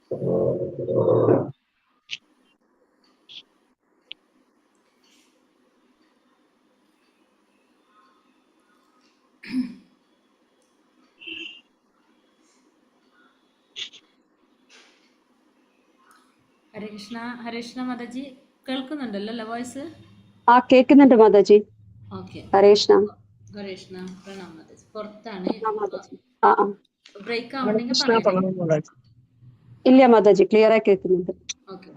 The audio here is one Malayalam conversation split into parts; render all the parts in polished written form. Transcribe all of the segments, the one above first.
ഹരേ കൃഷ്ണ മാതാജി, കേൾക്കുന്നുണ്ടല്ലോ വോയിസ്? കേൾക്കുന്നുണ്ട് മാതാജി. ഓക്കെ. ഹരേ കൃഷ്ണ. ഹരേ കൃഷ്ണ. പ്രണാം മാതാജി. പുറത്താണ്, ബ്രേക്ക് ആവണ്ടെങ്കിൽ പറയണേ. ഇല്ല മാതാജി, ക്ലിയർ ആയി കേൾക്കുന്നുണ്ട്. ഓക്കെ.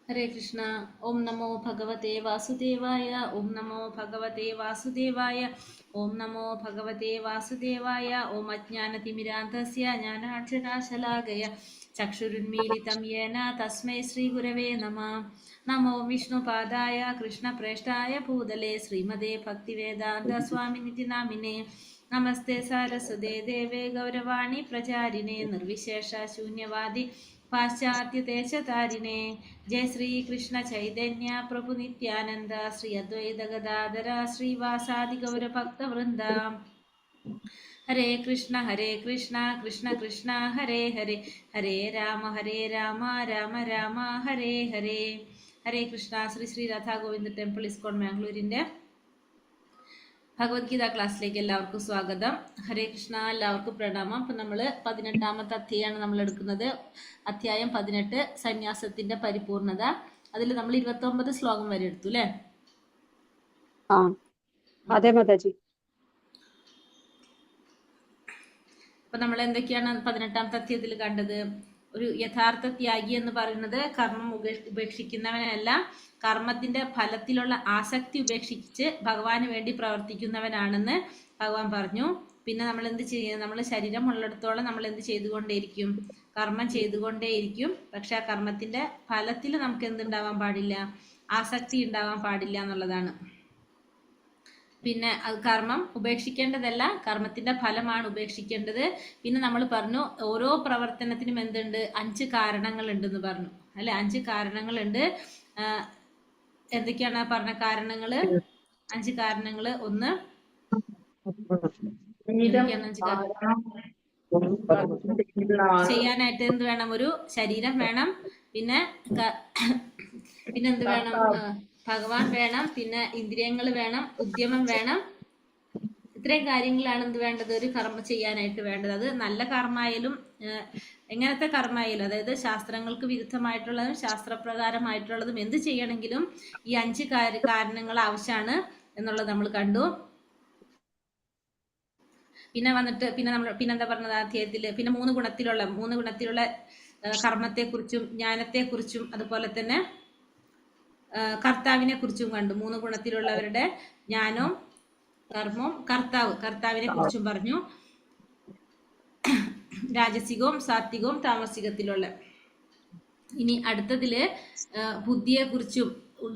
ഹരേ കൃഷ്ണ. ഓം നമോ ഭഗവതേ വാസുദേവായ. ഓം നമോ ഭഗവതേ വാസുദേവായ. ഓം നമോ ഭഗവതേ വാസുദേവായ. ഓം അജ്ഞാനതിമിരാന്ധസ്യ ജ്ഞാനാക്ഷരാശലാകയ ചക്ഷുരുന്മീലിതം യേന തസ്മൈ ശ്രീഗുരവേ നമഃ. നമോ വിഷ്ണുപാദായ കൃഷ്ണപ്രേഷ്ഠായ ഭൂതലേ ശ്രീമതേ ഭക്തിവേദാന്ത സ്വാമിനിതി നാമിനേ. നമസ്തേ സാരസ്വതേ ദേവേ ഗൗരവാണി പ്രചാരിണേ നിർവിശേഷ ശൂന്യവാദി പാശ്ചാത്യദേശതാരിണേ. ജയ ശ്രീ കൃഷ്ണ ചൈതന്യ പ്രഭു നിത്യാനന്ദ ശ്രീ അദ്വൈത ഗദാധര ശ്രീവാസാദി ഗൗരഭക്തവൃന്ദ. ഹരേ കൃഷ്ണ കൃഷ്ണ കൃഷ്ണ ഹരേ ഹരേ, ഹരേ രാമ രാമ രാമ ഹരേ ഹരേ. ഹരേ കൃഷ്ണ. ശ്രീ ശ്രീ രാധാ ഗോവിന്ദ ടെമ്പിൾ ഇസ്കോൺ മാംഗ്ലൂരിൻ്റെ ഭഗവത്ഗീത ക്ലാസ്സിലേക്ക് എല്ലാവർക്കും സ്വാഗതം. ഹരേ കൃഷ്ണ. എല്ലാവർക്കും പ്രണാമം. അപ്പം നമ്മൾ 18ാമത്തെ അധ്യായമാണ് നമ്മൾ എടുക്കുന്നത്. അധ്യായം 18, സന്യാസത്തിന്റെ പരിപൂർണത. അതിൽ നമ്മൾ 29 ശ്ലോകം വരെ എടുത്തു അല്ലേ? അതെ മാതാജി. അപ്പൊ നമ്മൾ എന്തൊക്കെയാണ് 18ാമത്തെ അധ്യായത്തിൽ കണ്ടത്? ഒരു യഥാർത്ഥ ത്യാഗി എന്ന് പറയുന്നത് കർമ്മം ഉപേക്ഷിക്കുന്നവനല്ല, കർമ്മത്തിന്റെ ഫലത്തിലുള്ള ആസക്തി ഉപേക്ഷിച്ച് ഭഗവാന് വേണ്ടി പ്രവർത്തിക്കുന്നവനാണെന്ന് ഭഗവാൻ പറഞ്ഞു. പിന്നെ നമ്മൾ എന്ത് ചെയ്യും? നമ്മൾ ശരീരം ഉള്ളിടത്തോളം നമ്മൾ എന്ത് ചെയ്തുകൊണ്ടേയിരിക്കും? കർമ്മം ചെയ്തുകൊണ്ടേയിരിക്കും. പക്ഷെ ആ കർമ്മത്തിന്റെ ഫലത്തിൽ നമുക്ക് എന്തുണ്ടാവാൻ പാടില്ല? ആസക്തി ഉണ്ടാവാൻ പാടില്ല എന്നുള്ളതാണ്. പിന്നെ അത് കർമ്മം ഉപേക്ഷിക്കേണ്ടതല്ല, കർമ്മത്തിന്റെ ഫലമാണ് ഉപേക്ഷിക്കേണ്ടത്. പിന്നെ നമ്മൾ പറഞ്ഞു ഓരോ പ്രവർത്തനത്തിനും എന്തുണ്ട്? 5 കാരണങ്ങൾ ഉണ്ടെന്ന് പറഞ്ഞു അല്ലെ? 5 കാരണങ്ങളുണ്ട്. എന്തൊക്കെയാണ് പറഞ്ഞ കാരണങ്ങള്? 5 കാരണങ്ങള്. ഒന്ന്, എന്തൊക്കെയാണ് 5 കാരണങ്ങൾ? ചെയ്യാനായിട്ട് എന്ത് വേണം? ഒരു ശരീരം വേണം. പിന്നെന്ത് വേണം? ഭഗവാൻ വേണം. പിന്നെ ഇന്ദ്രിയങ്ങൾ വേണം, ഉദ്യമം വേണം. ഇത്രയും കാര്യങ്ങളാണ് എന്ത് വേണ്ടത്? ഒരു കർമ്മം ചെയ്യാനായിട്ട് വേണ്ടത്. അത് നല്ല കർമ്മമായാലും എങ്ങനത്തെ കർമ്മമായാലും, അതായത് ശാസ്ത്രങ്ങൾക്ക് വിരുദ്ധമായിട്ടുള്ളതും ശാസ്ത്രപ്രകാരമായിട്ടുള്ളതും എന്ത് ചെയ്യണമെങ്കിലും ഈ 5 കാരണങ്ങൾ ആവശ്യമാണ് എന്നുള്ളത് നമ്മൾ കണ്ടു. പിന്നെ വന്നിട്ട് പിന്നെന്താ പറഞ്ഞത് അധ്യായത്തിൽ? പിന്നെ 3 ഗുണത്തിലുള്ള കർമ്മത്തെക്കുറിച്ചും ജ്ഞാനത്തെക്കുറിച്ചും അതുപോലെ തന്നെ കർത്താവിനെ കുറിച്ചും കണ്ടു. 3 ഗുണത്തിലുള്ളവരുടെ ജ്ഞാനവും കർമ്മവും കർത്താവിനെ കുറിച്ചും പറഞ്ഞു. രാജസികവും സാത്വികവും താമസികത്തിലുള്ള. ഇനി അടുത്തതില് ബുദ്ധിയെക്കുറിച്ചും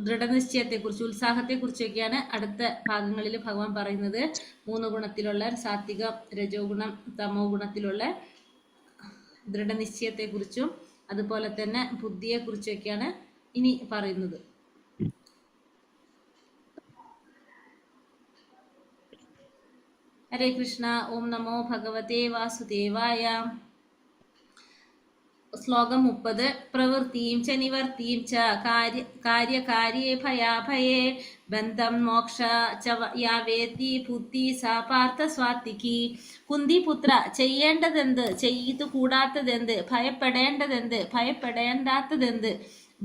ദൃഢനിശ്ചയത്തെക്കുറിച്ചും ഉത്സാഹത്തെക്കുറിച്ചൊക്കെയാണ് അടുത്ത ഭാഗങ്ങളിൽ ഭഗവാൻ പറയുന്നത്. 3 ഗുണത്തിലുള്ള സാത്വികം, രജോ ഗുണം, തമോ ഗുണത്തിലുള്ള ദൃഢനിശ്ചയത്തെക്കുറിച്ചും അതുപോലെ തന്നെ ബുദ്ധിയെക്കുറിച്ചൊക്കെയാണ് ഇനി പറയുന്നത്. ഹരേ കൃഷ്ണ. ഓം നമോ ഭഗവതേ വാസുദേവായ. ശ്ലോകം 30. പ്രവൃത്തിയും ച നിവർത്തിയും ച കാര്യകാര്യേ ഭയാഭയേ ബന്ധം മോക്ഷ ച യാവേത്തി ബുദ്ധി സാ പാർത്ഥ സ്വാത്വികി. കുന്തിപുത്ര, ചെയ്യേണ്ടതെന്ത്, ചെയ്തു കൂടാത്തതെന്ത്, ഭയപ്പെടേണ്ടതെന്ത്, ഭയപ്പെടേണ്ടാത്തതെന്ത്,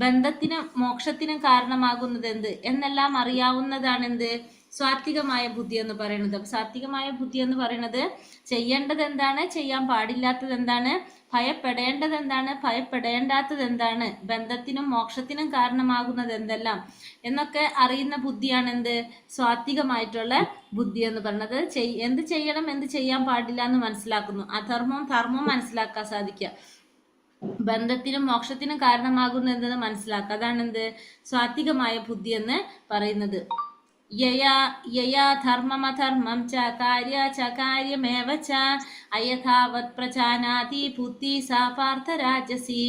ബന്ധത്തിനും മോക്ഷത്തിനും കാരണമാകുന്നതെന്ത് എന്നെല്ലാം അറിയാവുന്നതാണെന്ത്? സാത്വികമായ ബുദ്ധി എന്ന് പറയുന്നത്. സാത്വികമായ ബുദ്ധി എന്ന് പറയുന്നത് ചെയ്യേണ്ടത് എന്താണ്, ചെയ്യാൻ പാടില്ലാത്തത് എന്താണ്, ഭയപ്പെടേണ്ടത് എന്താണ്, ഭയപ്പെടേണ്ടാത്തത് എന്താണ്, ബന്ധത്തിനും മോക്ഷത്തിനും കാരണമാകുന്നത് എന്തെല്ലാം എന്നൊക്കെ അറിയുന്ന ബുദ്ധിയാണ് എന്ത്? സാത്വികമായിട്ടുള്ള ബുദ്ധി എന്ന് പറയുന്നത്. എന്ത് ചെയ്യണം, എന്ത് ചെയ്യാൻ പാടില്ല എന്ന് മനസ്സിലാക്കുന്നു. അധർമ്മവും ധർമ്മവും മനസ്സിലാക്കാൻ സാധിക്കുക, ബന്ധത്തിനും മോക്ഷത്തിനും കാരണമാകുന്ന എന്തെന്ന് മനസ്സിലാക്കുക. അതാണ് എന്ത്? സാത്വികമായ ബുദ്ധി എന്ന് പറയുന്നത്. യയാ യയാ ധർമ്മമധർമ്മം ച കാര്യമേവ ച അയഥാവത് പ്രജാനാതി ബുദ്ധി സാ പാർത്ഥ രാജസി.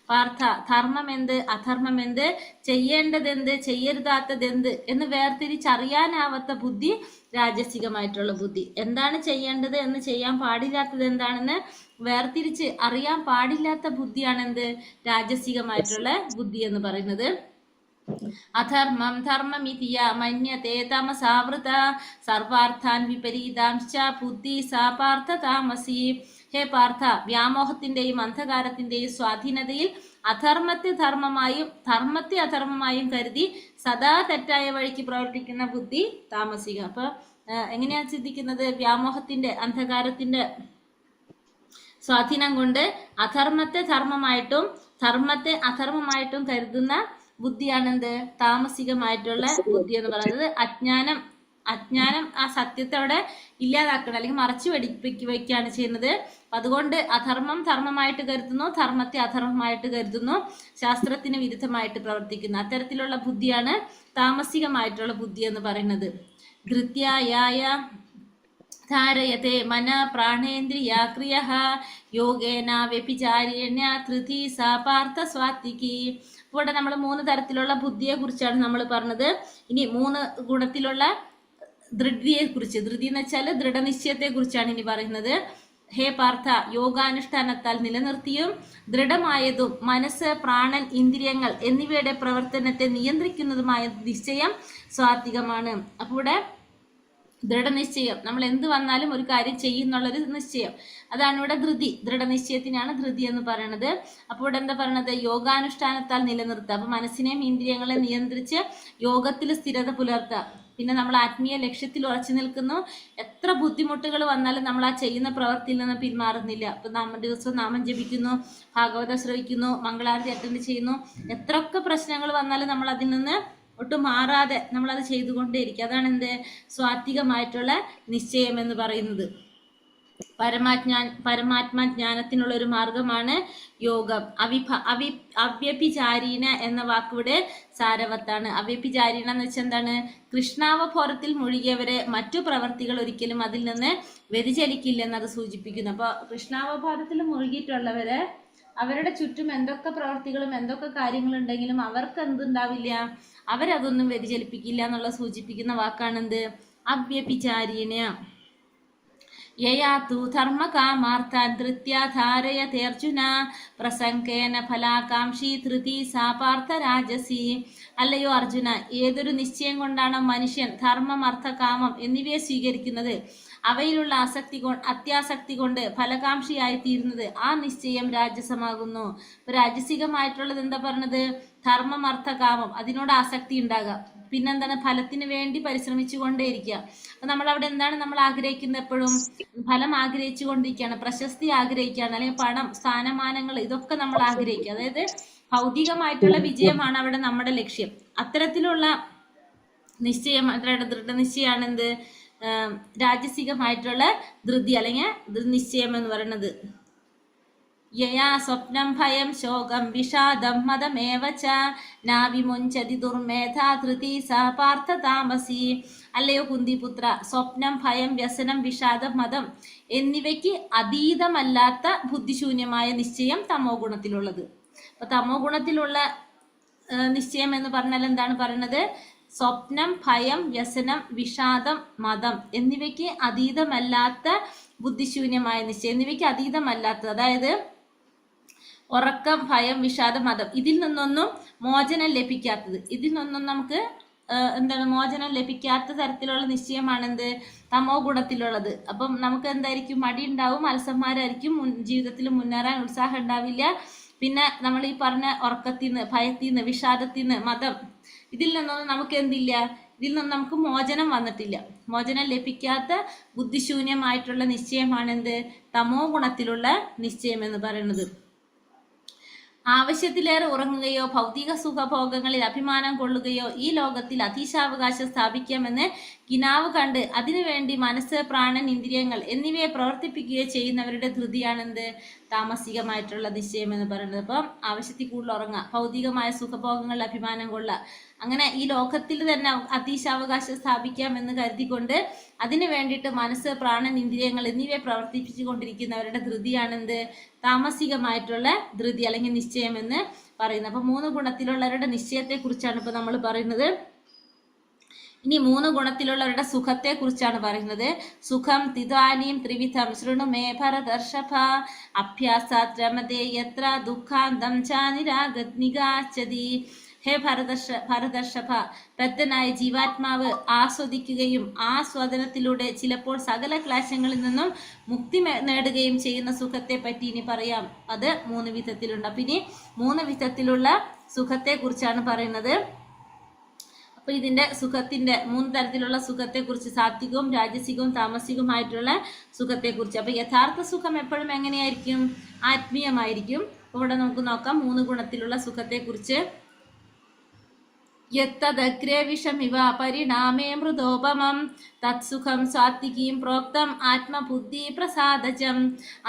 പാർത്ഥ, ധർമ്മമെന്ത് അധർമ്മമെന്ത്, ചെയ്യേണ്ടതെന്ത് ചെയ്യരുതാത്തതെന്ത് എന്ന് വേർതിരിച്ചറിയാനാവാത്ത ബുദ്ധി രാജസികമായിട്ടുള്ള ബുദ്ധി. എന്താണ് ചെയ്യേണ്ടത് എന്ന് ചെയ്യാൻ പാടില്ലാത്തത് എന്താണെന്ന് വേർതിരിച്ച് അറിയാൻ പാടില്ലാത്ത ബുദ്ധിയാണെന്ത് രാജസികമായിട്ടുള്ള ബുദ്ധി എന്ന് പറയുന്നത്. അധർമ്മം ധർമ്മമിതിയ മന്യത്തെ തമസാവൃത സർവാർത്ഥാൻ വിപരീതാംശ്ച ബുദ്ധി സാ പാർത്ഥ താമസി. ഹേ പാർത്ഥ, വ്യാമോഹത്തിന്റെയും അന്ധകാരത്തിന്റെയും സ്വാധീനതയിൽ അധർമ്മത്തെ ധർമ്മമായും ധർമ്മത്തെ അധർമ്മമായും കരുതി സദാ തെറ്റായ വഴിക്ക് പ്രവർത്തിക്കുന്ന ബുദ്ധി താമസിക. അപ്പൊ എങ്ങനെയാ ചിന്തിക്കുന്നത്? വ്യാമോഹത്തിന്റെ അന്ധകാരത്തിന്റെ സ്വാധീനം കൊണ്ട് അധർമ്മത്തെ ധർമ്മമായിട്ടും ധർമ്മത്തെ അധർമ്മമായിട്ടും കരുതുന്ന ബുദ്ധിയാണെന്ത് താമസികമായിട്ടുള്ള ബുദ്ധി എന്ന് പറയുന്നത്. അജ്ഞാനം ആ സത്യത്തെ അവിടെ ഇല്ലാതാക്കണം, അല്ലെങ്കിൽ മറച്ചു വയ്ക്കുകയാണ് ചെയ്യുന്നത്. അതുകൊണ്ട് അധർമ്മം ധർമ്മമായിട്ട് കരുതുന്നു, ധർമ്മത്തെ അധർമ്മമായിട്ട് കരുതുന്നു, ശാസ്ത്രത്തിന് വിരുദ്ധമായിട്ട് പ്രവർത്തിക്കുന്നു. അത്തരത്തിലുള്ള ബുദ്ധിയാണ് താമസികമായിട്ടുള്ള ബുദ്ധി എന്ന് പറയുന്നത്. ധൃത്യായ ധാരയത്തെ മന പ്രാണേന്ദ്രിയ ക്രിയ യോഗേന വ്യഭിചാരേണ ധൃതി സാ പാർത്ഥ സ്വാത്വികി. ഇവിടെ നമ്മൾ 3 തരത്തിലുള്ള ബുദ്ധിയെ കുറിച്ചാണ് നമ്മൾ പറഞ്ഞത്. ഇനി 3 ഗുണത്തിലുള്ള ധൃതിയെ കുറിച്ച്, ധൃതി എന്ന് വെച്ചാൽ ദൃഢനിശ്ചയത്തെ കുറിച്ചാണ് ഇനി പറയുന്നത്. ഹേ പാർത്ഥ, യോഗാനുഷ്ഠാനത്താൽ നിലനിർത്തിയും ദൃഢമായതും മനസ്സ്, പ്രാണൻ, ഇന്ദ്രിയങ്ങൾ എന്നിവയുടെ പ്രവർത്തനത്തെ നിയന്ത്രിക്കുന്നതുമായ നിശ്ചയം സ്വാത്വികമാണ്. അപ്പോൾ ഇവിടെ ദൃഢനിശ്ചയം, നമ്മൾ എന്ത് വന്നാലും ഒരു കാര്യം ചെയ്യുന്നുള്ളൊരു നിശ്ചയം, അതാണ് ഇവിടെ ധൃതി. ദൃഢനിശ്ചയത്തിനാണ് ധൃതി എന്ന് പറയുന്നത്. അപ്പോൾ ഇവിടെ എന്താ പറയുന്നത്? യോഗാനുഷ്ഠാനത്താൽ നിലനിർത്തുക. അപ്പൊ മനസ്സിനെയും ഇന്ദ്രിയങ്ങളെ നിയന്ത്രിച്ച് യോഗത്തിൽ സ്ഥിരത പുലർത്തുക. പിന്നെ നമ്മൾ ആത്മീയ ലക്ഷ്യത്തിൽ ഉറച്ചു നിൽക്കുന്നു. എത്ര ബുദ്ധിമുട്ടുകൾ വന്നാലും നമ്മൾ ആ ചെയ്യുന്ന പ്രവൃത്തിയിൽ നിന്ന് പിന്മാറുന്നില്ല. അപ്പൊ നമ്മൾ ദിവസവും നാമം ജപിക്കുന്നു, ഭാഗവതം ശ്രവിക്കുന്നു, മംഗളാരതി അറ്റൻഡ് ചെയ്യുന്നു. എത്രയൊക്കെ പ്രശ്നങ്ങൾ വന്നാലും നമ്മൾ അതിൽ നിന്ന് ഒട്ടും മാറാതെ നമ്മളത് ചെയ്തുകൊണ്ടേയിരിക്കും. അതാണ് എന്ത് സ്വാത്വികമായിട്ടുള്ള നിശ്ചയം എന്ന് പറയുന്നത്. പരമാത്മജ്ഞാനത്തിനുള്ള ഒരു മാർഗമാണ് യോഗം. അവ്യഭിചാരീന എന്ന വാക്കിവിടെ സാരവത്താണ്. അവ്യഭിചാരീന എന്ന് വെച്ചാൽ എന്താണ്? കൃഷ്ണാവബോധത്തിൽ മുഴുകിയവരെ മറ്റു പ്രവർത്തികൾ ഒരിക്കലും അതിൽ നിന്ന് വ്യതിചലിക്കില്ലെന്നത് സൂചിപ്പിക്കുന്നു. അപ്പൊ കൃഷ്ണാവബോധത്തിൽ മുഴുകിയിട്ടുള്ളവരെ അവരുടെ ചുറ്റും എന്തൊക്കെ പ്രവർത്തികളും എന്തൊക്കെ കാര്യങ്ങളുണ്ടെങ്കിലും അവർക്ക് എന്തുണ്ടാവില്ല, അവരതൊന്നും വ്യതിചലിപ്പിക്കില്ല എന്നുള്ള സൂചിപ്പിക്കുന്ന വാക്കാണെന്ത്? അവ്യഭിചാരീന. യയാതു ധർമ്മകാമാർത്ഥാൻ ധൃത്യാ ധാരയതേർജുന പ്രസംഗേന ഫലാകാംക്ഷി ധൃതി സാ പാർത്ഥ രാജസി. അല്ലയോ അർജുന, ഏതൊരു നിശ്ചയം കൊണ്ടാണ് മനുഷ്യൻ ധർമ്മം, അർത്ഥ, കാമം എന്നിവയെ സ്വീകരിക്കുന്നത്, അവയിലുള്ള അത്യാസക്തി കൊണ്ട് ഫലകാംക്ഷിയായി തീരുന്നത്, ആ നിശ്ചയം രാജസമാകുന്നു. രാജസികമായിട്ടുള്ളത് എന്താ പറഞ്ഞത്? ധർമ്മം, അർത്ഥ, കാമം, അതിനോട് ആസക്തി ഉണ്ടാകാം. പിന്നെന്താണ്? ഫലത്തിന് വേണ്ടി പരിശ്രമിച്ചു കൊണ്ടേയിരിക്കുക. അപ്പൊ നമ്മൾ അവിടെ എന്താണ് നമ്മൾ ആഗ്രഹിക്കുന്നത്? എപ്പോഴും ഫലം ആഗ്രഹിച്ചു കൊണ്ടിരിക്കുകയാണ്, പ്രശസ്തി ആഗ്രഹിക്കുകയാണ്, അല്ലെങ്കിൽ പണം, സ്ഥാനമാനങ്ങൾ, ഇതൊക്കെ നമ്മൾ ആഗ്രഹിക്കുക. അതായത് ഭൗതികമായിട്ടുള്ള വിജയമാണ് അവിടെ നമ്മുടെ ലക്ഷ്യം. അത്തരത്തിലുള്ള നിശ്ചയം, ദൃഢനിശ്ചയാണ് എന്ത്? രാജസികമായിട്ടുള്ള ധൃതി അല്ലെങ്കിൽ നിശ്ചയം എന്ന് പറയുന്നത്. യയാ സ്വപ്നം ഭയം ശോകം വിഷാദം മതമേവ ച നാവിമുഞ്ചതി ദുർമേധാ ധൃതി സാ പാർത്ഥ താമസി. അല്ലയോ കുന്തിപുത്ര, സ്വപ്നം, ഭയം, വ്യസനം, വിഷാദം, മതം എന്നിവയ്ക്ക് അതീതമല്ലാത്ത ബുദ്ധിശൂന്യമായ നിശ്ചയം തമോ ഗുണത്തിലുള്ളത്. അപ്പൊ തമോ ഗുണത്തിലുള്ള നിശ്ചയം എന്ന് പറഞ്ഞാൽ എന്താണ് പറയുന്നത്? സ്വപ്നം, ഭയം, വ്യസനം, വിഷാദം, മതം എന്നിവയ്ക്ക് അതീതമല്ലാത്ത ബുദ്ധിശൂന്യമായ നിശ്ചയം, എന്നിവയ്ക്ക് അതീതമല്ലാത്തത്, അതായത് ഉറക്കം, ഭയം, വിഷാദം, മതം, ഇതിൽ നിന്നൊന്നും മോചനം ലഭിക്കാത്തത്, ഇതിൽ നിന്നൊന്നും നമുക്ക് മോചനം ലഭിക്കാത്ത തരത്തിലുള്ള നിശ്ചയമാണെന്ത്? തമോ ഗുണത്തിലുള്ളത്. അപ്പം നമുക്ക് എന്തായിരിക്കും? മടി ഉണ്ടാവും, അലസന്മാരായിരിക്കും, ജീവിതത്തിൽ മുന്നേറാൻ ഉത്സാഹം ഉണ്ടാവില്ല. പിന്നെ നമ്മൾ ഈ പറഞ്ഞ ഉറക്കത്തിൽ നിന്ന്, ഭയത്തിൽ നിന്ന്, വിഷാദത്തിൽ നിന്ന്, മതം, ഇതിൽ നിന്നൊന്നും നമുക്ക് എന്തില്ല? ഇതിൽ നിന്നും നമുക്ക് മോചനം വന്നിട്ടില്ല. മോചനം ലഭിക്കാത്ത ബുദ്ധിശൂന്യമായിട്ടുള്ള നിശ്ചയമാണെന്ത്? തമോ ഗുണത്തിലുള്ള നിശ്ചയം എന്ന് പറയുന്നത്. ആവശ്യത്തിലേറെ ഉറങ്ങുകയോ ഭൗതിക സുഖഭോഗങ്ങളിൽ അഭിമാനം കൊള്ളുകയോ ഈ ലോകത്തിൽ അതീശാവകാശം സ്ഥാപിക്കാമെന്ന് കിനാവ് കണ്ട് അതിനുവേണ്ടി മനസ്സ്, പ്രാണൻ, ഇന്ദ്രിയങ്ങൾ എന്നിവയെ പ്രവർത്തിപ്പിക്കുകയോ ചെയ്യുന്നവരുടെ ധൃതിയാണെന്ത്? താമസികമായിട്ടുള്ള നിശ്ചയം എന്ന് പറയുന്നത്. അപ്പം ആവശ്യത്തിൽ കൂടുതൽ ഉറങ്ങുക, ഭൗതികമായ സുഖഭോഗങ്ങളിൽ അഭിമാനം കൊള്ളുക, അങ്ങനെ ഈ ലോകത്തിൽ തന്നെ അതീശാവകാശം സ്ഥാപിക്കാമെന്ന് കരുതിക്കൊണ്ട് അതിനു വേണ്ടിയിട്ട് മനസ്സ്, പ്രാണൻ, ഇന്ദ്രിയങ്ങൾ എന്നിവയെ പ്രവർത്തിപ്പിച്ചുകൊണ്ടിരിക്കുന്നവരുടെ ധൃതിയാണെന്ത്? താമസികമായിട്ടുള്ള ധൃതി അല്ലെങ്കിൽ നിശ്ചയം എന്ന് പറയുന്നത്. അപ്പൊ 3 ഗുണത്തിലുള്ളവരുടെ നിശ്ചയത്തെ കുറിച്ചാണ് ഇപ്പൊ നമ്മൾ പറയുന്നത്. ഇനി 3 ഗുണത്തിലുള്ളവരുടെ സുഖത്തെ കുറിച്ചാണ് പറയുന്നത്. സുഖം തിദാനീം ത്രിവിധം ശൃണു മേ ഭരതർഷഭ അഭ്യാസാത് രമതേ യത്ര ദുഃഖാന്തം ച നിഗാച്ഛതി. ഹേ ഭരതർഷഭ, ബദ്ധനായ ജീവാത്മാവ് ആസ്വദിക്കുകയും ആസ്വാദനത്തിലൂടെ ചിലപ്പോൾ സകല ക്ലേശങ്ങളിൽ നിന്നും മുക്തി നേടുകയും ചെയ്യുന്ന സുഖത്തെ പറ്റി ഇനി പറയാം. അത് 3 വിധത്തിലുണ്ട്. അപ്പൊ ഇനി 3 വിധത്തിലുള്ള സുഖത്തെ കുറിച്ചാണ് പറയുന്നത്. അപ്പൊ ഇതിന്റെ സുഖത്തിന്റെ 3 തരത്തിലുള്ള സുഖത്തെ കുറിച്ച്, സാത്വികവും രാജസികവും താമസികവുമായിട്ടുള്ള സുഖത്തെ കുറിച്ച്. അപ്പൊ യഥാർത്ഥ സുഖം എപ്പോഴും എങ്ങനെയായിരിക്കും? ആത്മീയമായിരിക്കും. ഇവിടെ നമുക്ക് നോക്കാം 3 ഗുണത്തിലുള്ള സുഖത്തെ കുറിച്ച്. യത്തദഗ്രേ വിഷമിവ പരിണാമേ മൃദോപമം തത്സുഖം സാത്വികീം പ്രോക്തം ആത്മബുദ്ധി പ്രസാദജം.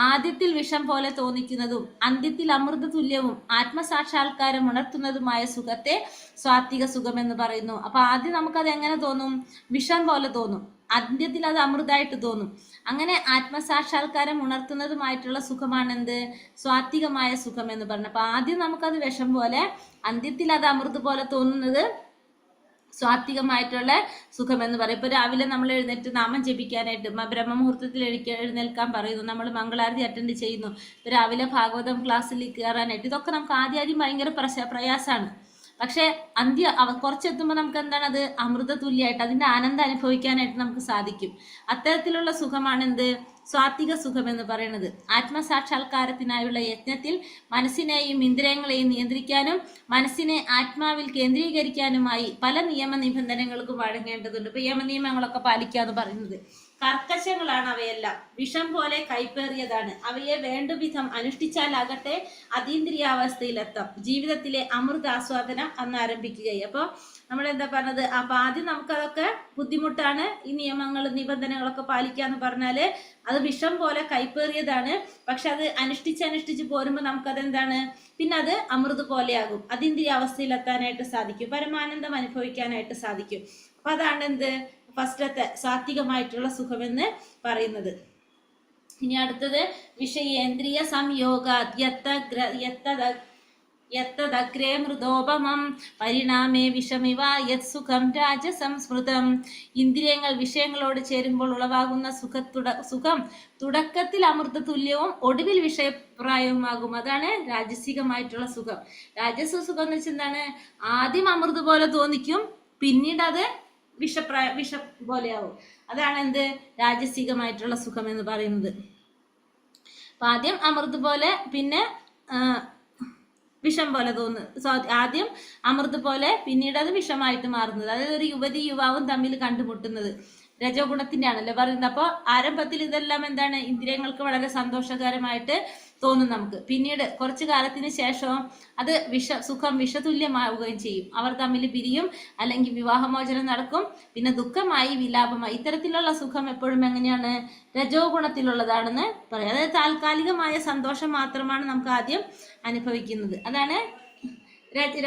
ആദ്യത്തിൽ വിഷം പോലെ തോന്നിക്കുന്നതും അന്ത്യത്തിൽ അമൃത തുല്യവും ആത്മസാക്ഷാത്കാരം ഉണർത്തുന്നതുമായ സുഖത്തെ സാത്വിക സുഖം എന്ന് പറയുന്നു. അപ്പൊ ആദ്യം നമുക്കത് എങ്ങനെ തോന്നും? വിഷം പോലെ തോന്നും. അന്ത്യത്തിൽ അത് അമൃതമായിട്ട് തോന്നും. അങ്ങനെ ആത്മസാക്ഷാത്കാരം ഉണർത്തുന്നതുമായിട്ടുള്ള സുഖമാണെന്ത്? സ്വാത്വികമായ സുഖം എന്ന് പറഞ്ഞു. അപ്പൊ ആദ്യം നമുക്കത് വിഷം പോലെ, അന്ത്യത്തിൽ അത് അമൃത് പോലെ തോന്നുന്നത് സ്വാത്വികമായിട്ടുള്ള സുഖം എന്ന് പറയും. ഇപ്പൊ രാവിലെ നമ്മൾ എഴുന്നേറ്റ് നാമം ജപിക്കാനായിട്ട് ബ്രഹ്മമുഹൂർത്തത്തിൽ എഴുന്നേൽക്കാൻ പറയുന്നു, നമ്മൾ മംഗളാരതി അറ്റൻഡ് ചെയ്യുന്നു, ഇപ്പൊ രാവിലെ ഭാഗവതം ക്ലാസ്സിൽ കയറാനായിട്ട്, ഇതൊക്കെ നമുക്ക് ആദ്യം ഭയങ്കര പ്രയാസമാണ്. പക്ഷെ കുറച്ചെത്തുമ്പോൾ നമുക്ക് എന്താണ്? അത് അമൃത തുല്യമായിട്ട് അതിന്റെ ആനന്ദം അനുഭവിക്കാനായിട്ട് നമുക്ക് സാധിക്കും. അത്തരത്തിലുള്ള സുഖമാണെന്ത്? സ്വാത്വിക സുഖം എന്ന് പറയുന്നത്. ആത്മസാക്ഷാത്കാരത്തിനായുള്ള യജ്ഞത്തിൽ മനസ്സിനെയും ഇന്ദ്രിയങ്ങളെയും നിയന്ത്രിക്കാനും മനസ്സിനെ ആത്മാവിൽ കേന്ദ്രീകരിക്കാനുമായി പല നിയമനിബന്ധനകൾക്കും വഴങ്ങേണ്ടതുണ്ട്. ഇപ്പൊ നിയമങ്ങളൊക്കെ പാലിക്കാന്ന് പറയുന്നത് കർക്കശങ്ങളാണ് അവയെല്ലാം, വിഷം പോലെ കൈപ്പേറിയതാണ്. അവയെ വേണ്ടുവിധം അനുഷ്ഠിച്ചാലാകട്ടെ അതീന്ദ്രിയാവസ്ഥയിലെത്താം, ജീവിതത്തിലെ അമൃതാസ്വാദനം അന്ന് ആരംഭിക്കുകയായി. അപ്പൊ നമ്മൾ എന്താ പറഞ്ഞത്? അപ്പൊ ആദ്യം നമുക്കതൊക്കെ ബുദ്ധിമുട്ടാണ്, ഈ നിയമങ്ങളും നിബന്ധനകളൊക്കെ പാലിക്കാന്ന് പറഞ്ഞാല് അത് വിഷം പോലെ കൈപ്പേറിയതാണ്. പക്ഷെ അത് അനുഷ്ഠിച്ച് പോരുമ്പോൾ നമുക്കതെന്താണ്? പിന്നെ അത് അമൃത് പോലെയാകും, അതീന്ദ്രിയാവസ്ഥയിലെത്താനായിട്ട് സാധിക്കും, പരമാനന്ദം അനുഭവിക്കാനായിട്ട് സാധിക്കും. അപ്പൊ അതാണ് എന്ത്? ഫസ്റ്റത്തെ സാത്വികമായിട്ടുള്ള സുഖമെന്ന് പറയുന്നത്. ഇനി അടുത്തത് വിഷയേന്ദ്രിയ സംയോഗ യത്തദഗ്രേ മൃദോപമം പരിണാമേ വിഷമിവ യത് സുഖം രാജസംസ്മൃതം. ഇന്ദ്രിയങ്ങൾ വിഷയങ്ങളോട് ചേരുമ്പോൾ ഉളവാകുന്ന സുഖം തുടക്കത്തിൽ അമൃത തുല്യവും ഒടുവിൽ വിഷയപ്രായവുമാകും. അതാണ് രാജസികമായിട്ടുള്ള സുഖം. രാജസ സുഖം എന്ന് വെച്ചാൽ എന്താണ്? ആദ്യം അമൃത് പോലെ തോന്നിക്കും, പിന്നീട് അത് വിഷം പോലെയാവും. അതാണ് എന്ത്? രാജസികമായിട്ടുള്ള സുഖം എന്ന് പറയുന്നത്. അപ്പൊ ആദ്യം അമൃത് പോലെ, പിന്നെ വിഷം പോലെ തോന്നുന്നു. ആദ്യം അമൃത് പോലെ, പിന്നീട് അത് വിഷമായിട്ട് മാറുന്നത്. അതായത് ഒരു യുവതി യുവാവും തമ്മിൽ കണ്ടുമുട്ടുന്നത് രജോ ഗുണത്തിന്റെ ആണല്ലോ പറയുന്നത്. അപ്പോൾ ആരംഭത്തിൽ ഇതെല്ലാം എന്താണ്? ഇന്ദ്രിയങ്ങൾക്ക് വളരെ സന്തോഷകരമായിട്ട് തോന്നും നമുക്ക്. പിന്നീട് കുറച്ചു കാലത്തിന് ശേഷം അത് സുഖം വിഷതുല്യമാവുകയും ചെയ്യും. അവർ തമ്മിൽ പിരിയും, അല്ലെങ്കിൽ വിവാഹമോചനം നടക്കും, പിന്നെ ദുഃഖമായി, വിലാപമായി. ഇത്തരത്തിലുള്ള സുഖം എപ്പോഴും എങ്ങനെയാണ്? രജോ ഗുണത്തിലുള്ളതാണെന്ന് പറയാം. അതായത് താൽക്കാലികമായ സന്തോഷം മാത്രമാണ് നമുക്ക് ആദ്യം അനുഭവിക്കുന്നത്. അതാണ്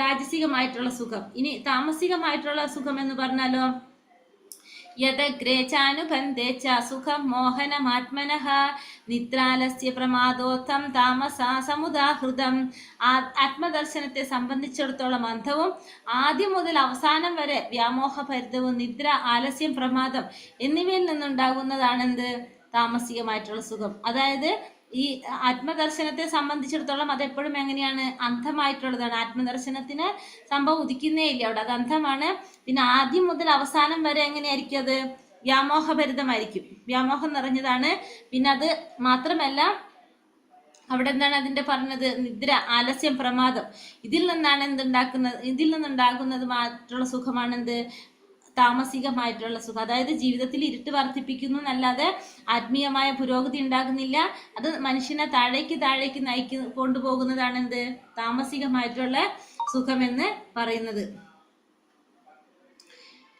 രാജസികമായിട്ടുള്ള സുഖം. ഇനി താമസികമായിട്ടുള്ള സുഖം എന്ന് പറഞ്ഞാലോ, യദഗ്രേ ചാനുബന്ധേ ച സുഖം മോഹനമാത്മനഃ നിദ്രാലസ്യ പ്രമാദോത്തം താമസാ സമുദാഹൃതം. ആത്മദർശനത്തെ സംബന്ധിച്ചിടത്തോളം അന്ധവും ആദ്യം മുതൽ അവസാനം വരെ വ്യാമോഹഭരിതവും നിദ്ര, ആലസ്യം, പ്രമാദം എന്നിവയിൽ നിന്നുണ്ടാകുന്നതാണെന്ത്? താമസികമായിട്ടുള്ള സുഖം. അതായത് ഈ ആത്മദർശനത്തെ സംബന്ധിച്ചിടത്തോളം അതെപ്പോഴും എങ്ങനെയാണ്? അന്ധമായിട്ടുള്ളതാണ്. ആത്മദർശനത്തിന് സംഭവം ഉദിക്കുന്നേ ഇല്ല അവിടെ, അത് അന്ധമാണ്. പിന്നെ ആദ്യം മുതൽ അവസാനം വരെ എങ്ങനെയായിരിക്കും? അത് വ്യാമോഹഭരിതമായിരിക്കും, വ്യാമോഹം നിറഞ്ഞതാണ്. പിന്നെ അത് മാത്രമല്ല, അവിടെ എന്താണ് അതിന്റെ പറഞ്ഞത്? നിദ്ര, ആലസ്യം, പ്രമാദം. ഇതിൽ നിന്നാണ് എന്തുണ്ടാക്കുന്നത്? ഇതിൽ നിന്നുണ്ടാകുന്നതുമായിട്ടുള്ള സുഖമാണെന്ത്? താമസികമായിട്ടുള്ള സുഖം. അതായത് ജീവിതത്തിൽ ഇരുട്ട് വർദ്ധിപ്പിക്കുന്നു എന്നല്ലാതെ ആത്മീയമായ പുരോഗതി ഉണ്ടാകുന്നില്ല. അത് മനുഷ്യനെ താഴേക്ക് കൊണ്ടുപോകുന്നതാണ് എന്ത്? താമസികമായിട്ടുള്ള സുഖം എന്ന് പറയുന്നത്.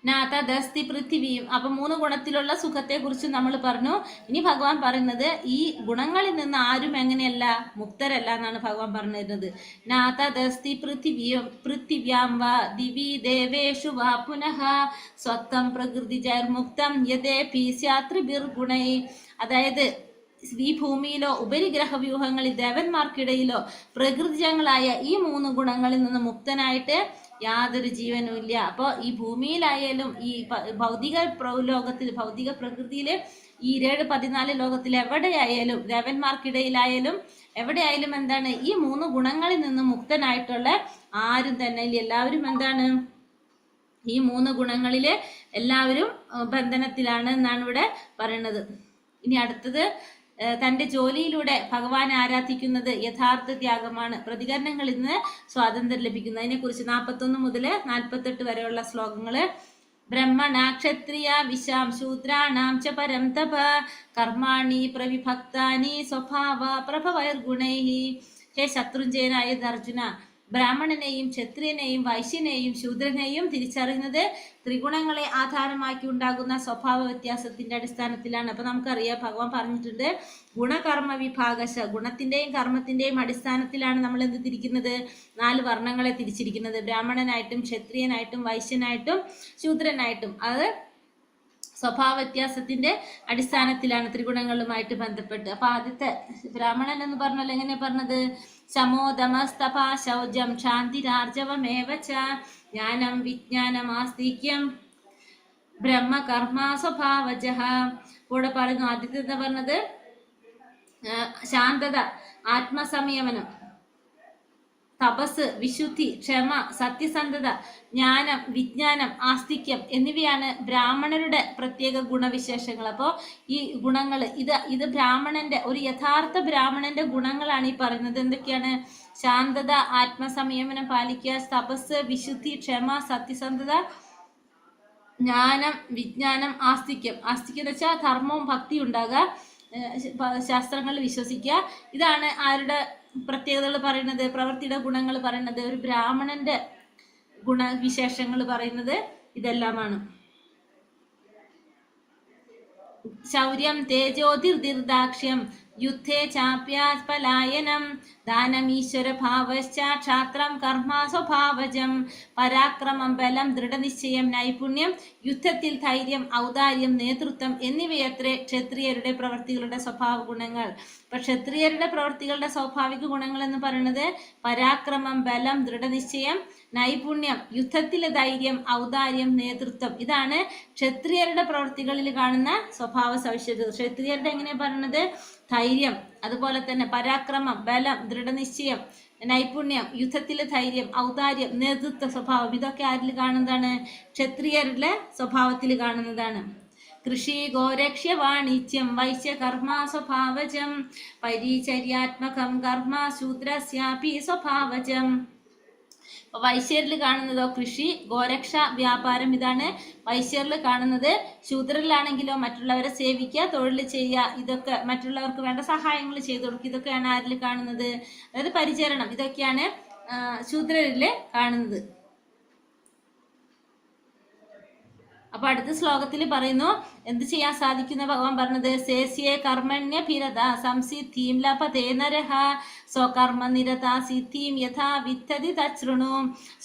നാഥദസ്തി പൃഥിവിയും. അപ്പൊ 3 ഗുണത്തിലുള്ള സുഖത്തെ കുറിച്ച് നമ്മൾ പറഞ്ഞു. ഇനി ഭഗവാൻ പറയുന്നത് ഈ ഗുണങ്ങളിൽ നിന്ന് ആരും എങ്ങനെയല്ല, മുക്തരല്ല എന്നാണ് ഭഗവാൻ പറഞ്ഞിരുന്നത്. നാഥദസ്തി പൃഥിവിയും പൃഥിവ്യാം വാ ദിവി ദേവേഷു വാ പുനഃ സ്വത്തം പ്രകൃതി ജൈർമുക്തം യഥേപി സ്യാത്രിഭിർ ഗുണൈ. അതായത് ഈ ഭൂമിയിലോ ഉപരിഗ്രഹ വ്യൂഹങ്ങളിൽ ദേവന്മാർക്കിടയിലോ പ്രകൃതിജങ്ങളായ ഈ 3 ഗുണങ്ങളിൽ നിന്ന് മുക്തനായിട്ട് യാതൊരു ജീവനും ഇല്ല. അപ്പോൾ ഈ ഭൂമിയിലായാലും ഈ ഭൗതിക ലോകത്തിൽ, ഭൗതിക പ്രകൃതിയിലെ ഈ 7-14 ലോകത്തിൽ എവിടെയായാലും, ദേവന്മാർക്കിടയിലായാലും എവിടെയായാലും എന്താണ്, ഈ 3 ഗുണങ്ങളിൽ നിന്ന് മുക്തനായിട്ടുള്ള ആരും തന്നെ ഇല്ല. എല്ലാവരും എന്താണ്, ഈ 3 ഗുണങ്ങളില് എല്ലാവരും ബന്ധനത്തിലാണ് എന്നാണ് ഇവിടെ പറയുന്നത്. ഇനി അടുത്തത്, തന്റെ ജോലിയിലൂടെ ഭഗവാൻ ആരാധിക്കുന്നത് യഥാർത്ഥ ത്യാഗമാണ്. പ്രതികരണങ്ങളിൽ നിന്ന് സ്വാതന്ത്ര്യം ലഭിക്കുന്നു. അതിനെക്കുറിച്ച് 41 മുതൽ 48 വരെയുള്ള ശ്ലോകങ്ങള്. ബ്രഹ്മണ ക്ഷത്രിയ വിശാം ശൂദ്രാണാം ച പരം തപ കർമാണി പ്രവിഭക്താനി സ്വഭാവ പ്രഭവൈർഗുണൈഹി. ഹേ ശത്രുഞ്ജയനായ അർജുന, ബ്രാഹ്മണനെയും ക്ഷത്രിയനെയും വൈശ്യനെയും ശൂദ്രനെയും തിരിച്ചറിയുന്നത് ത്രിഗുണങ്ങളെ ആധാരമാക്കി ഉണ്ടാകുന്ന സ്വഭാവ വ്യത്യാസത്തിന്റെ അടിസ്ഥാനത്തിലാണ്. അപ്പൊ നമുക്കറിയാം, ഭഗവാൻ പറഞ്ഞിട്ടുണ്ട്, ഗുണകർമ്മ വിഭാഗശ, ഗുണത്തിന്റെയും കർമ്മത്തിന്റെയും അടിസ്ഥാനത്തിലാണ് നമ്മൾ എന്ത് തിരിക്കുന്നത്, 4 വർണ്ണങ്ങളെ തിരിച്ചിരിക്കുന്നത്. ബ്രാഹ്മണനായിട്ടും ക്ഷത്രിയനായിട്ടും വൈശ്യനായിട്ടും ശൂദ്രനായിട്ടും. അത് സ്വഭാവ വ്യത്യാസത്തിന്റെ അടിസ്ഥാനത്തിലാണ്, ത്രിഗുണങ്ങളുമായിട്ട് ബന്ധപ്പെട്ട്. അപ്പൊ ആദ്യത്തെ ബ്രാഹ്മണൻ എന്ന് പറഞ്ഞാൽ എങ്ങനെ പറഞ്ഞത്, ശമോദമസ്തപ ശൗചം ശാന്തിരാർജവമേവ ച ജ്ഞാനം വിജ്ഞാനം ആസ്തിക്യം ബ്രഹ്മകർമ്മ സ്വഭാവജഃ. കൂടെ പറയുന്നു, ആദ്യത്തെ എന്താ പറഞ്ഞത്, ശാന്തത, ആത്മസംയമനം, തപസ്, വിശുദ്ധി, ക്ഷമ, സത്യസന്ധത, ജ്ഞാനം, വിജ്ഞാനം, ആസ്തിക്യം എന്നിവയാണ് ബ്രാഹ്മണരുടെ പ്രത്യേക ഗുണവിശേഷങ്ങൾ. അപ്പോൾ ഈ ഗുണങ്ങൾ ഇത് ബ്രാഹ്മണന്റെ, ഒരു യഥാർത്ഥ ബ്രാഹ്മണന്റെ ഗുണങ്ങളാണ് ഈ പറയുന്നത്. എന്തൊക്കെയാണ്? ശാന്തത, ആത്മസംയമനം പാലിക്കുക, തപസ്, വിശുദ്ധി, ക്ഷമ, സത്യസന്ധത, ജ്ഞാനം, വിജ്ഞാനം, ആസ്തിക്യം. ആസ്തിക്യം എന്ന് വെച്ചാൽ ധർമ്മവും ഭക്തി ഉണ്ടാകുക, ശാസ്ത്രങ്ങളിൽ വിശ്വസിക്കുക. ഇതാണ് ആരുടെ പ്രത്യേകതകൾ പറയുന്നത്, പ്രവൃത്തിയുടെ ഗുണങ്ങൾ പറയുന്നത്, ഒരു ബ്രാഹ്മണന്റെ ഗുണവിശേഷങ്ങൾ പറയുന്നത് ഇതെല്ലാമാണ്. ശൗര്യം തേജോതിർദാക്ഷ്യം യുദ്ധേ ചാപ്യാപലായനം ദാനമീശ്വര ഭാവശ്ച ക്ഷാത്രം കർമ്മ സ്വഭാവജം പരാക്രമം ബലം ദൃഢനിശ്ചയം നൈപുണ്യം യുദ്ധത്തിൽ ധൈര്യം ഔദാര്യം നേതൃത്വം എന്നിവയത്രേ ക്ഷത്രിയരുടെ പ്രവൃത്തികളുടെ സ്വഭാവ ഗുണങ്ങൾ. ഇപ്പൊ ക്ഷത്രിയരുടെ പ്രവൃത്തികളുടെ സ്വാഭാവിക ഗുണങ്ങൾ എന്ന് പറയുന്നത് പരാക്രമം ബലം ദൃഢനിശ്ചയം നൈപുണ്യം യുദ്ധത്തിലെ ധൈര്യം ഔദാര്യം നേതൃത്വം. ഇതാണ് ക്ഷത്രിയരുടെ പ്രവൃത്തികളിൽ കാണുന്ന സ്വഭാവ സവിശേഷത. ക്ഷത്രിയരുടെ എങ്ങനെയാ പറയുന്നത്, ധൈര്യം, അതുപോലെ തന്നെ പരാക്രമം, ബലം, ദൃഢനിശ്ചയം, നൈപുണ്യം, യുദ്ധത്തിലെ ധൈര്യം, ഔദാര്യം, നേതൃത്വ സ്വഭാവം. ഇതൊക്കെ ആരിൽ കാണുന്നതാണ്, ക്ഷത്രിയരുടെ സ്വഭാവത്തിൽ കാണുന്നതാണ്. കൃഷി ഗോരക്ഷ്യ വാണിജ്യം വൈശ്യ കർമ്മ സ്വഭാവജം പരിചര്യാത്മകം കർമ്മ ശൂദ്രസ്യാപി സ്വഭാവജം. വൈശ്യരിൽ കാണുന്നതോ കൃഷി, ഗോരക്ഷ, വ്യാപാരം, ഇതാണ് വൈശ്യരിൽ കാണുന്നത്. ശൂദ്രരിലാണെങ്കിലോ മറ്റുള്ളവരെ സേവിക്കുക, തൊഴിൽ ചെയ്യുക, ഇതൊക്കെ മറ്റുള്ളവർക്ക് വേണ്ട സഹായങ്ങൾ ചെയ്തു കൊടുക്കുക, ഇതൊക്കെയാണ് ആരിൽ കാണുന്നത്, അതായത് പരിചരണം. ഇതൊക്കെയാണ് ശൂദ്രരിൽ കാണുന്നത്. അപ്പൊ അടുത്ത ശ്ലോകത്തിൽ പറയുന്നു എന്ത് ചെയ്യാൻ സാധിക്കുന്ന ഭഗവാൻ പറഞ്ഞത്, സേസ്യേ കർമ്മണ്യ ഭിരത സംസിദ്ധിം ലഭതേ നരഃ സ്വകർമ്മ നിരത സിദ്ധിം യഥാ വിത്തതി തച്ഛൃണു.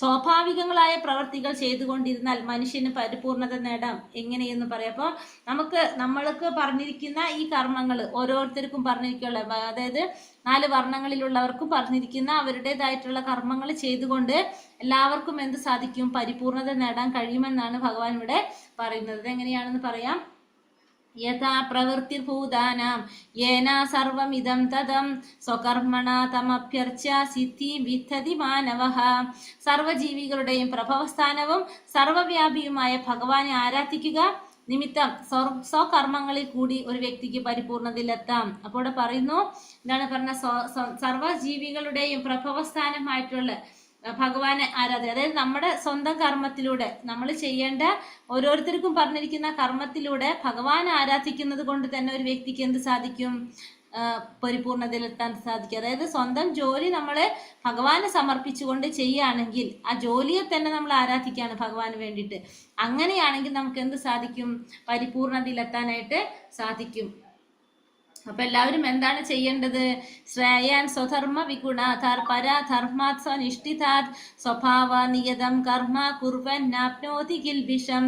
സ്വാഭാവികങ്ങളായ പ്രവർത്തികൾ ചെയ്തുകൊണ്ടിരുന്നാൽ മനുഷ്യന് പരിപൂർണത നേടാം. എങ്ങനെയെന്ന് പറയാം. അപ്പോൾ നമ്മൾക്ക് പറഞ്ഞിരിക്കുന്ന ഈ കർമ്മങ്ങൾ ഓരോരുത്തർക്കും പറഞ്ഞിരിക്കുള്ള, അതായത് 4 വർണ്ണങ്ങളിലുള്ളവർക്കും പറഞ്ഞിരിക്കുന്ന അവരുടേതായിട്ടുള്ള കർമ്മങ്ങൾ ചെയ്തുകൊണ്ട് എല്ലാവർക്കും എന്ത് സാധിക്കും, പരിപൂർണത നേടാൻ കഴിയുമെന്നാണ് ഭഗവാൻ ഇവിടെ പറയുന്നത്. എങ്ങനെയാണെന്ന് പറയാം. യഥാ പ്രവൃത്തിർഭൂതാനാം യേന സർവമിദം തദം സ്വകർമ്മണ തമഭ്യർച്ച്യ സിദ്ധി വിദ്ധതി മാനവഃ. സർവജീവികളുടെയും പ്രഭവസ്ഥാനവും സർവവ്യാപിയുമായ ഭഗവാനെ ആരാധിക്കുക നിമിത്തം സ്വകർമ്മങ്ങളിൽ കൂടി ഒരു വ്യക്തിക്ക് പരിപൂർണതയിലെത്താം. അപ്പോൾ ഇവിടെ പറയുന്നു, എന്താണ് പറഞ്ഞ, സർവജീവികളുടെയും പ്രഭവസ്ഥാനമായിട്ടുള്ള ഭഗവാനെ ആരാധന, അതായത് നമ്മുടെ സ്വന്തം കർമ്മത്തിലൂടെ നമ്മൾ ചെയ്യേണ്ട ഓരോരുത്തർക്കും പറഞ്ഞിരിക്കുന്ന കർമ്മത്തിലൂടെ ഭഗവാനെ ആരാധിക്കുന്നത് കൊണ്ട് തന്നെ ഒരു വ്യക്തിക്ക് എന്ത് സാധിക്കും, പരിപൂർണതയിലെത്താൻ സാധിക്കും. അതായത് സ്വന്തം ജോലി നമ്മൾ ഭഗവാന് സമർപ്പിച്ചുകൊണ്ട് ചെയ്യുകയാണെങ്കിൽ, ആ ജോലിയെ തന്നെ നമ്മൾ ആരാധിക്കുകയാണ് ഭഗവാന് വേണ്ടിയിട്ട്, അങ്ങനെയാണെങ്കിൽ നമുക്ക് എന്ത് സാധിക്കും? പരിപൂർണതയിലെത്താനായിട്ട് സാധിക്കും. അപ്പൊ എല്ലാവരും എന്താണ് ചെയ്യേണ്ടത്? ശ്രേയാൻ സ്വധർമ്മ വിഗുണ പരാധർമാത് സ്വനിഷ്ഠിതാത് സ്വഭാവ നിയതം കർമ്മ കുർവൻ നാപ്നോതി കിൽബിഷം.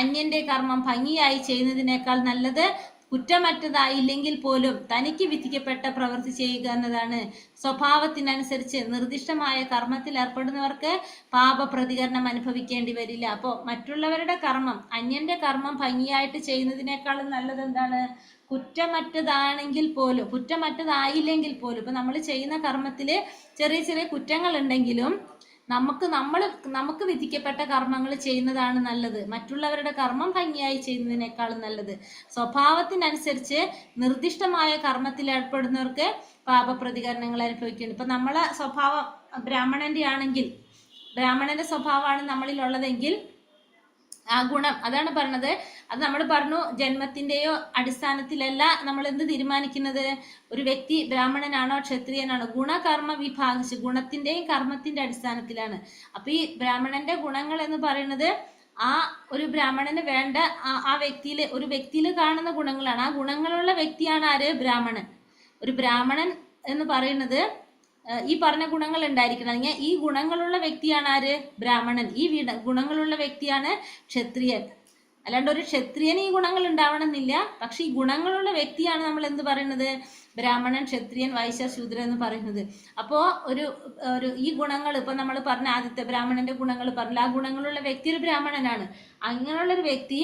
അന്യന്റെ കർമ്മം ഭംഗിയായി ചെയ്യുന്നതിനേക്കാൾ നല്ലത് കുറ്റമറ്റതായില്ലെങ്കിൽ പോലും തനിക്ക് വിധിക്കപ്പെട്ട പ്രവൃത്തി ചെയ്യുക എന്നതാണ്. സ്വഭാവത്തിനനുസരിച്ച് നിർദ്ദിഷ്ടമായ കർമ്മത്തിൽ ഏർപ്പെടുന്നവർക്ക് പാപ പ്രതികരണം അനുഭവിക്കേണ്ടി വരില്ല. അപ്പോൾ മറ്റുള്ളവരുടെ കർമ്മം, അന്യന്റെ കർമ്മം ഭംഗിയായിട്ട് ചെയ്യുന്നതിനേക്കാളും നല്ലത് എന്താണ്? കുറ്റമറ്റതായില്ലെങ്കിൽ പോലും ഇപ്പൊ നമ്മൾ ചെയ്യുന്ന കർമ്മത്തിൽ ചെറിയ ചെറിയ കുറ്റങ്ങൾ ഉണ്ടെങ്കിലും നമുക്ക് വിധിക്കപ്പെട്ട കർമ്മങ്ങൾ ചെയ്യുന്നതാണ് നല്ലത്. മറ്റുള്ളവരുടെ കർമ്മം ഭംഗിയായി ചെയ്യുന്നതിനേക്കാളും നല്ലത്. സ്വഭാവത്തിനനുസരിച്ച് നിർദ്ദിഷ്ടമായ കർമ്മത്തിൽ ഏർപ്പെടുന്നവർക്ക് പാപപ്രതികരണങ്ങൾ അനുഭവിക്കുന്നു. ഇപ്പൊ നമ്മളെ സ്വഭാവം ബ്രാഹ്മണന്റെ ആണെങ്കിൽ, ബ്രാഹ്മണന്റെ സ്വഭാവമാണ് നമ്മളിലുള്ളതെങ്കിൽ ആ ഗുണം, അതാണ് പറഞ്ഞത്. അത് നമ്മൾ പറഞ്ഞു, ജന്മത്തിന്റെയോ അടിസ്ഥാനത്തിലല്ല നമ്മൾ എന്ത് തീരുമാനിക്കുന്നത്? ഒരു വ്യക്തി ബ്രാഹ്മണനാണോ ക്ഷത്രിയനാണോ? ഗുണകർമ്മ വിഭാഗിച്ച് ഗുണത്തിന്റെയും കർമ്മത്തിന്റെ അടിസ്ഥാനത്തിലാണ്. അപ്പൊ ഈ ബ്രാഹ്മണന്റെ ഗുണങ്ങൾ എന്ന് പറയുന്നത് ആ ഒരു ബ്രാഹ്മണന് വേണ്ട ആ വ്യക്തിയിൽ, ഒരു വ്യക്തിയിൽ കാണുന്ന ഗുണങ്ങളാണ്. ആ ഗുണങ്ങളുള്ള വ്യക്തിയാണ് ആര്? ബ്രാഹ്മണൻ. ഒരു ബ്രാഹ്മണൻ എന്ന് പറയുന്നത് ഈ പറഞ്ഞ ഗുണങ്ങൾ ഉണ്ടായിരിക്കണം. അല്ലെങ്കിൽ ഈ ഗുണങ്ങളുള്ള വ്യക്തിയാണ് ആര്? ബ്രാഹ്മണൻ. ഈ ഗുണങ്ങളുള്ള വ്യക്തിയാണ് ക്ഷത്രിയൻ. അല്ലാണ്ട് ഒരു ക്ഷത്രിയന് ഈ ഗുണങ്ങൾ ഉണ്ടാവണമെന്നില്ല. പക്ഷെ ഈ ഗുണങ്ങളുള്ള വ്യക്തിയാണ് നമ്മൾ എന്ത് പറയുന്നത്? ബ്രാഹ്മണൻ, ക്ഷത്രിയൻ, വൈശ്യ, ശൂദ്രൻ എന്ന് പറയുന്നത്. അപ്പോ ഒരു ഈ ഗുണങ്ങൾ ഇപ്പൊ നമ്മൾ പറഞ്ഞ ആദ്യത്തെ ബ്രാഹ്മണന്റെ ഗുണങ്ങൾ പറഞ്ഞില്ല, ആ ഗുണങ്ങളുള്ള വ്യക്തി ഒരു ബ്രാഹ്മണനാണ്. അങ്ങനെയുള്ളൊരു വ്യക്തി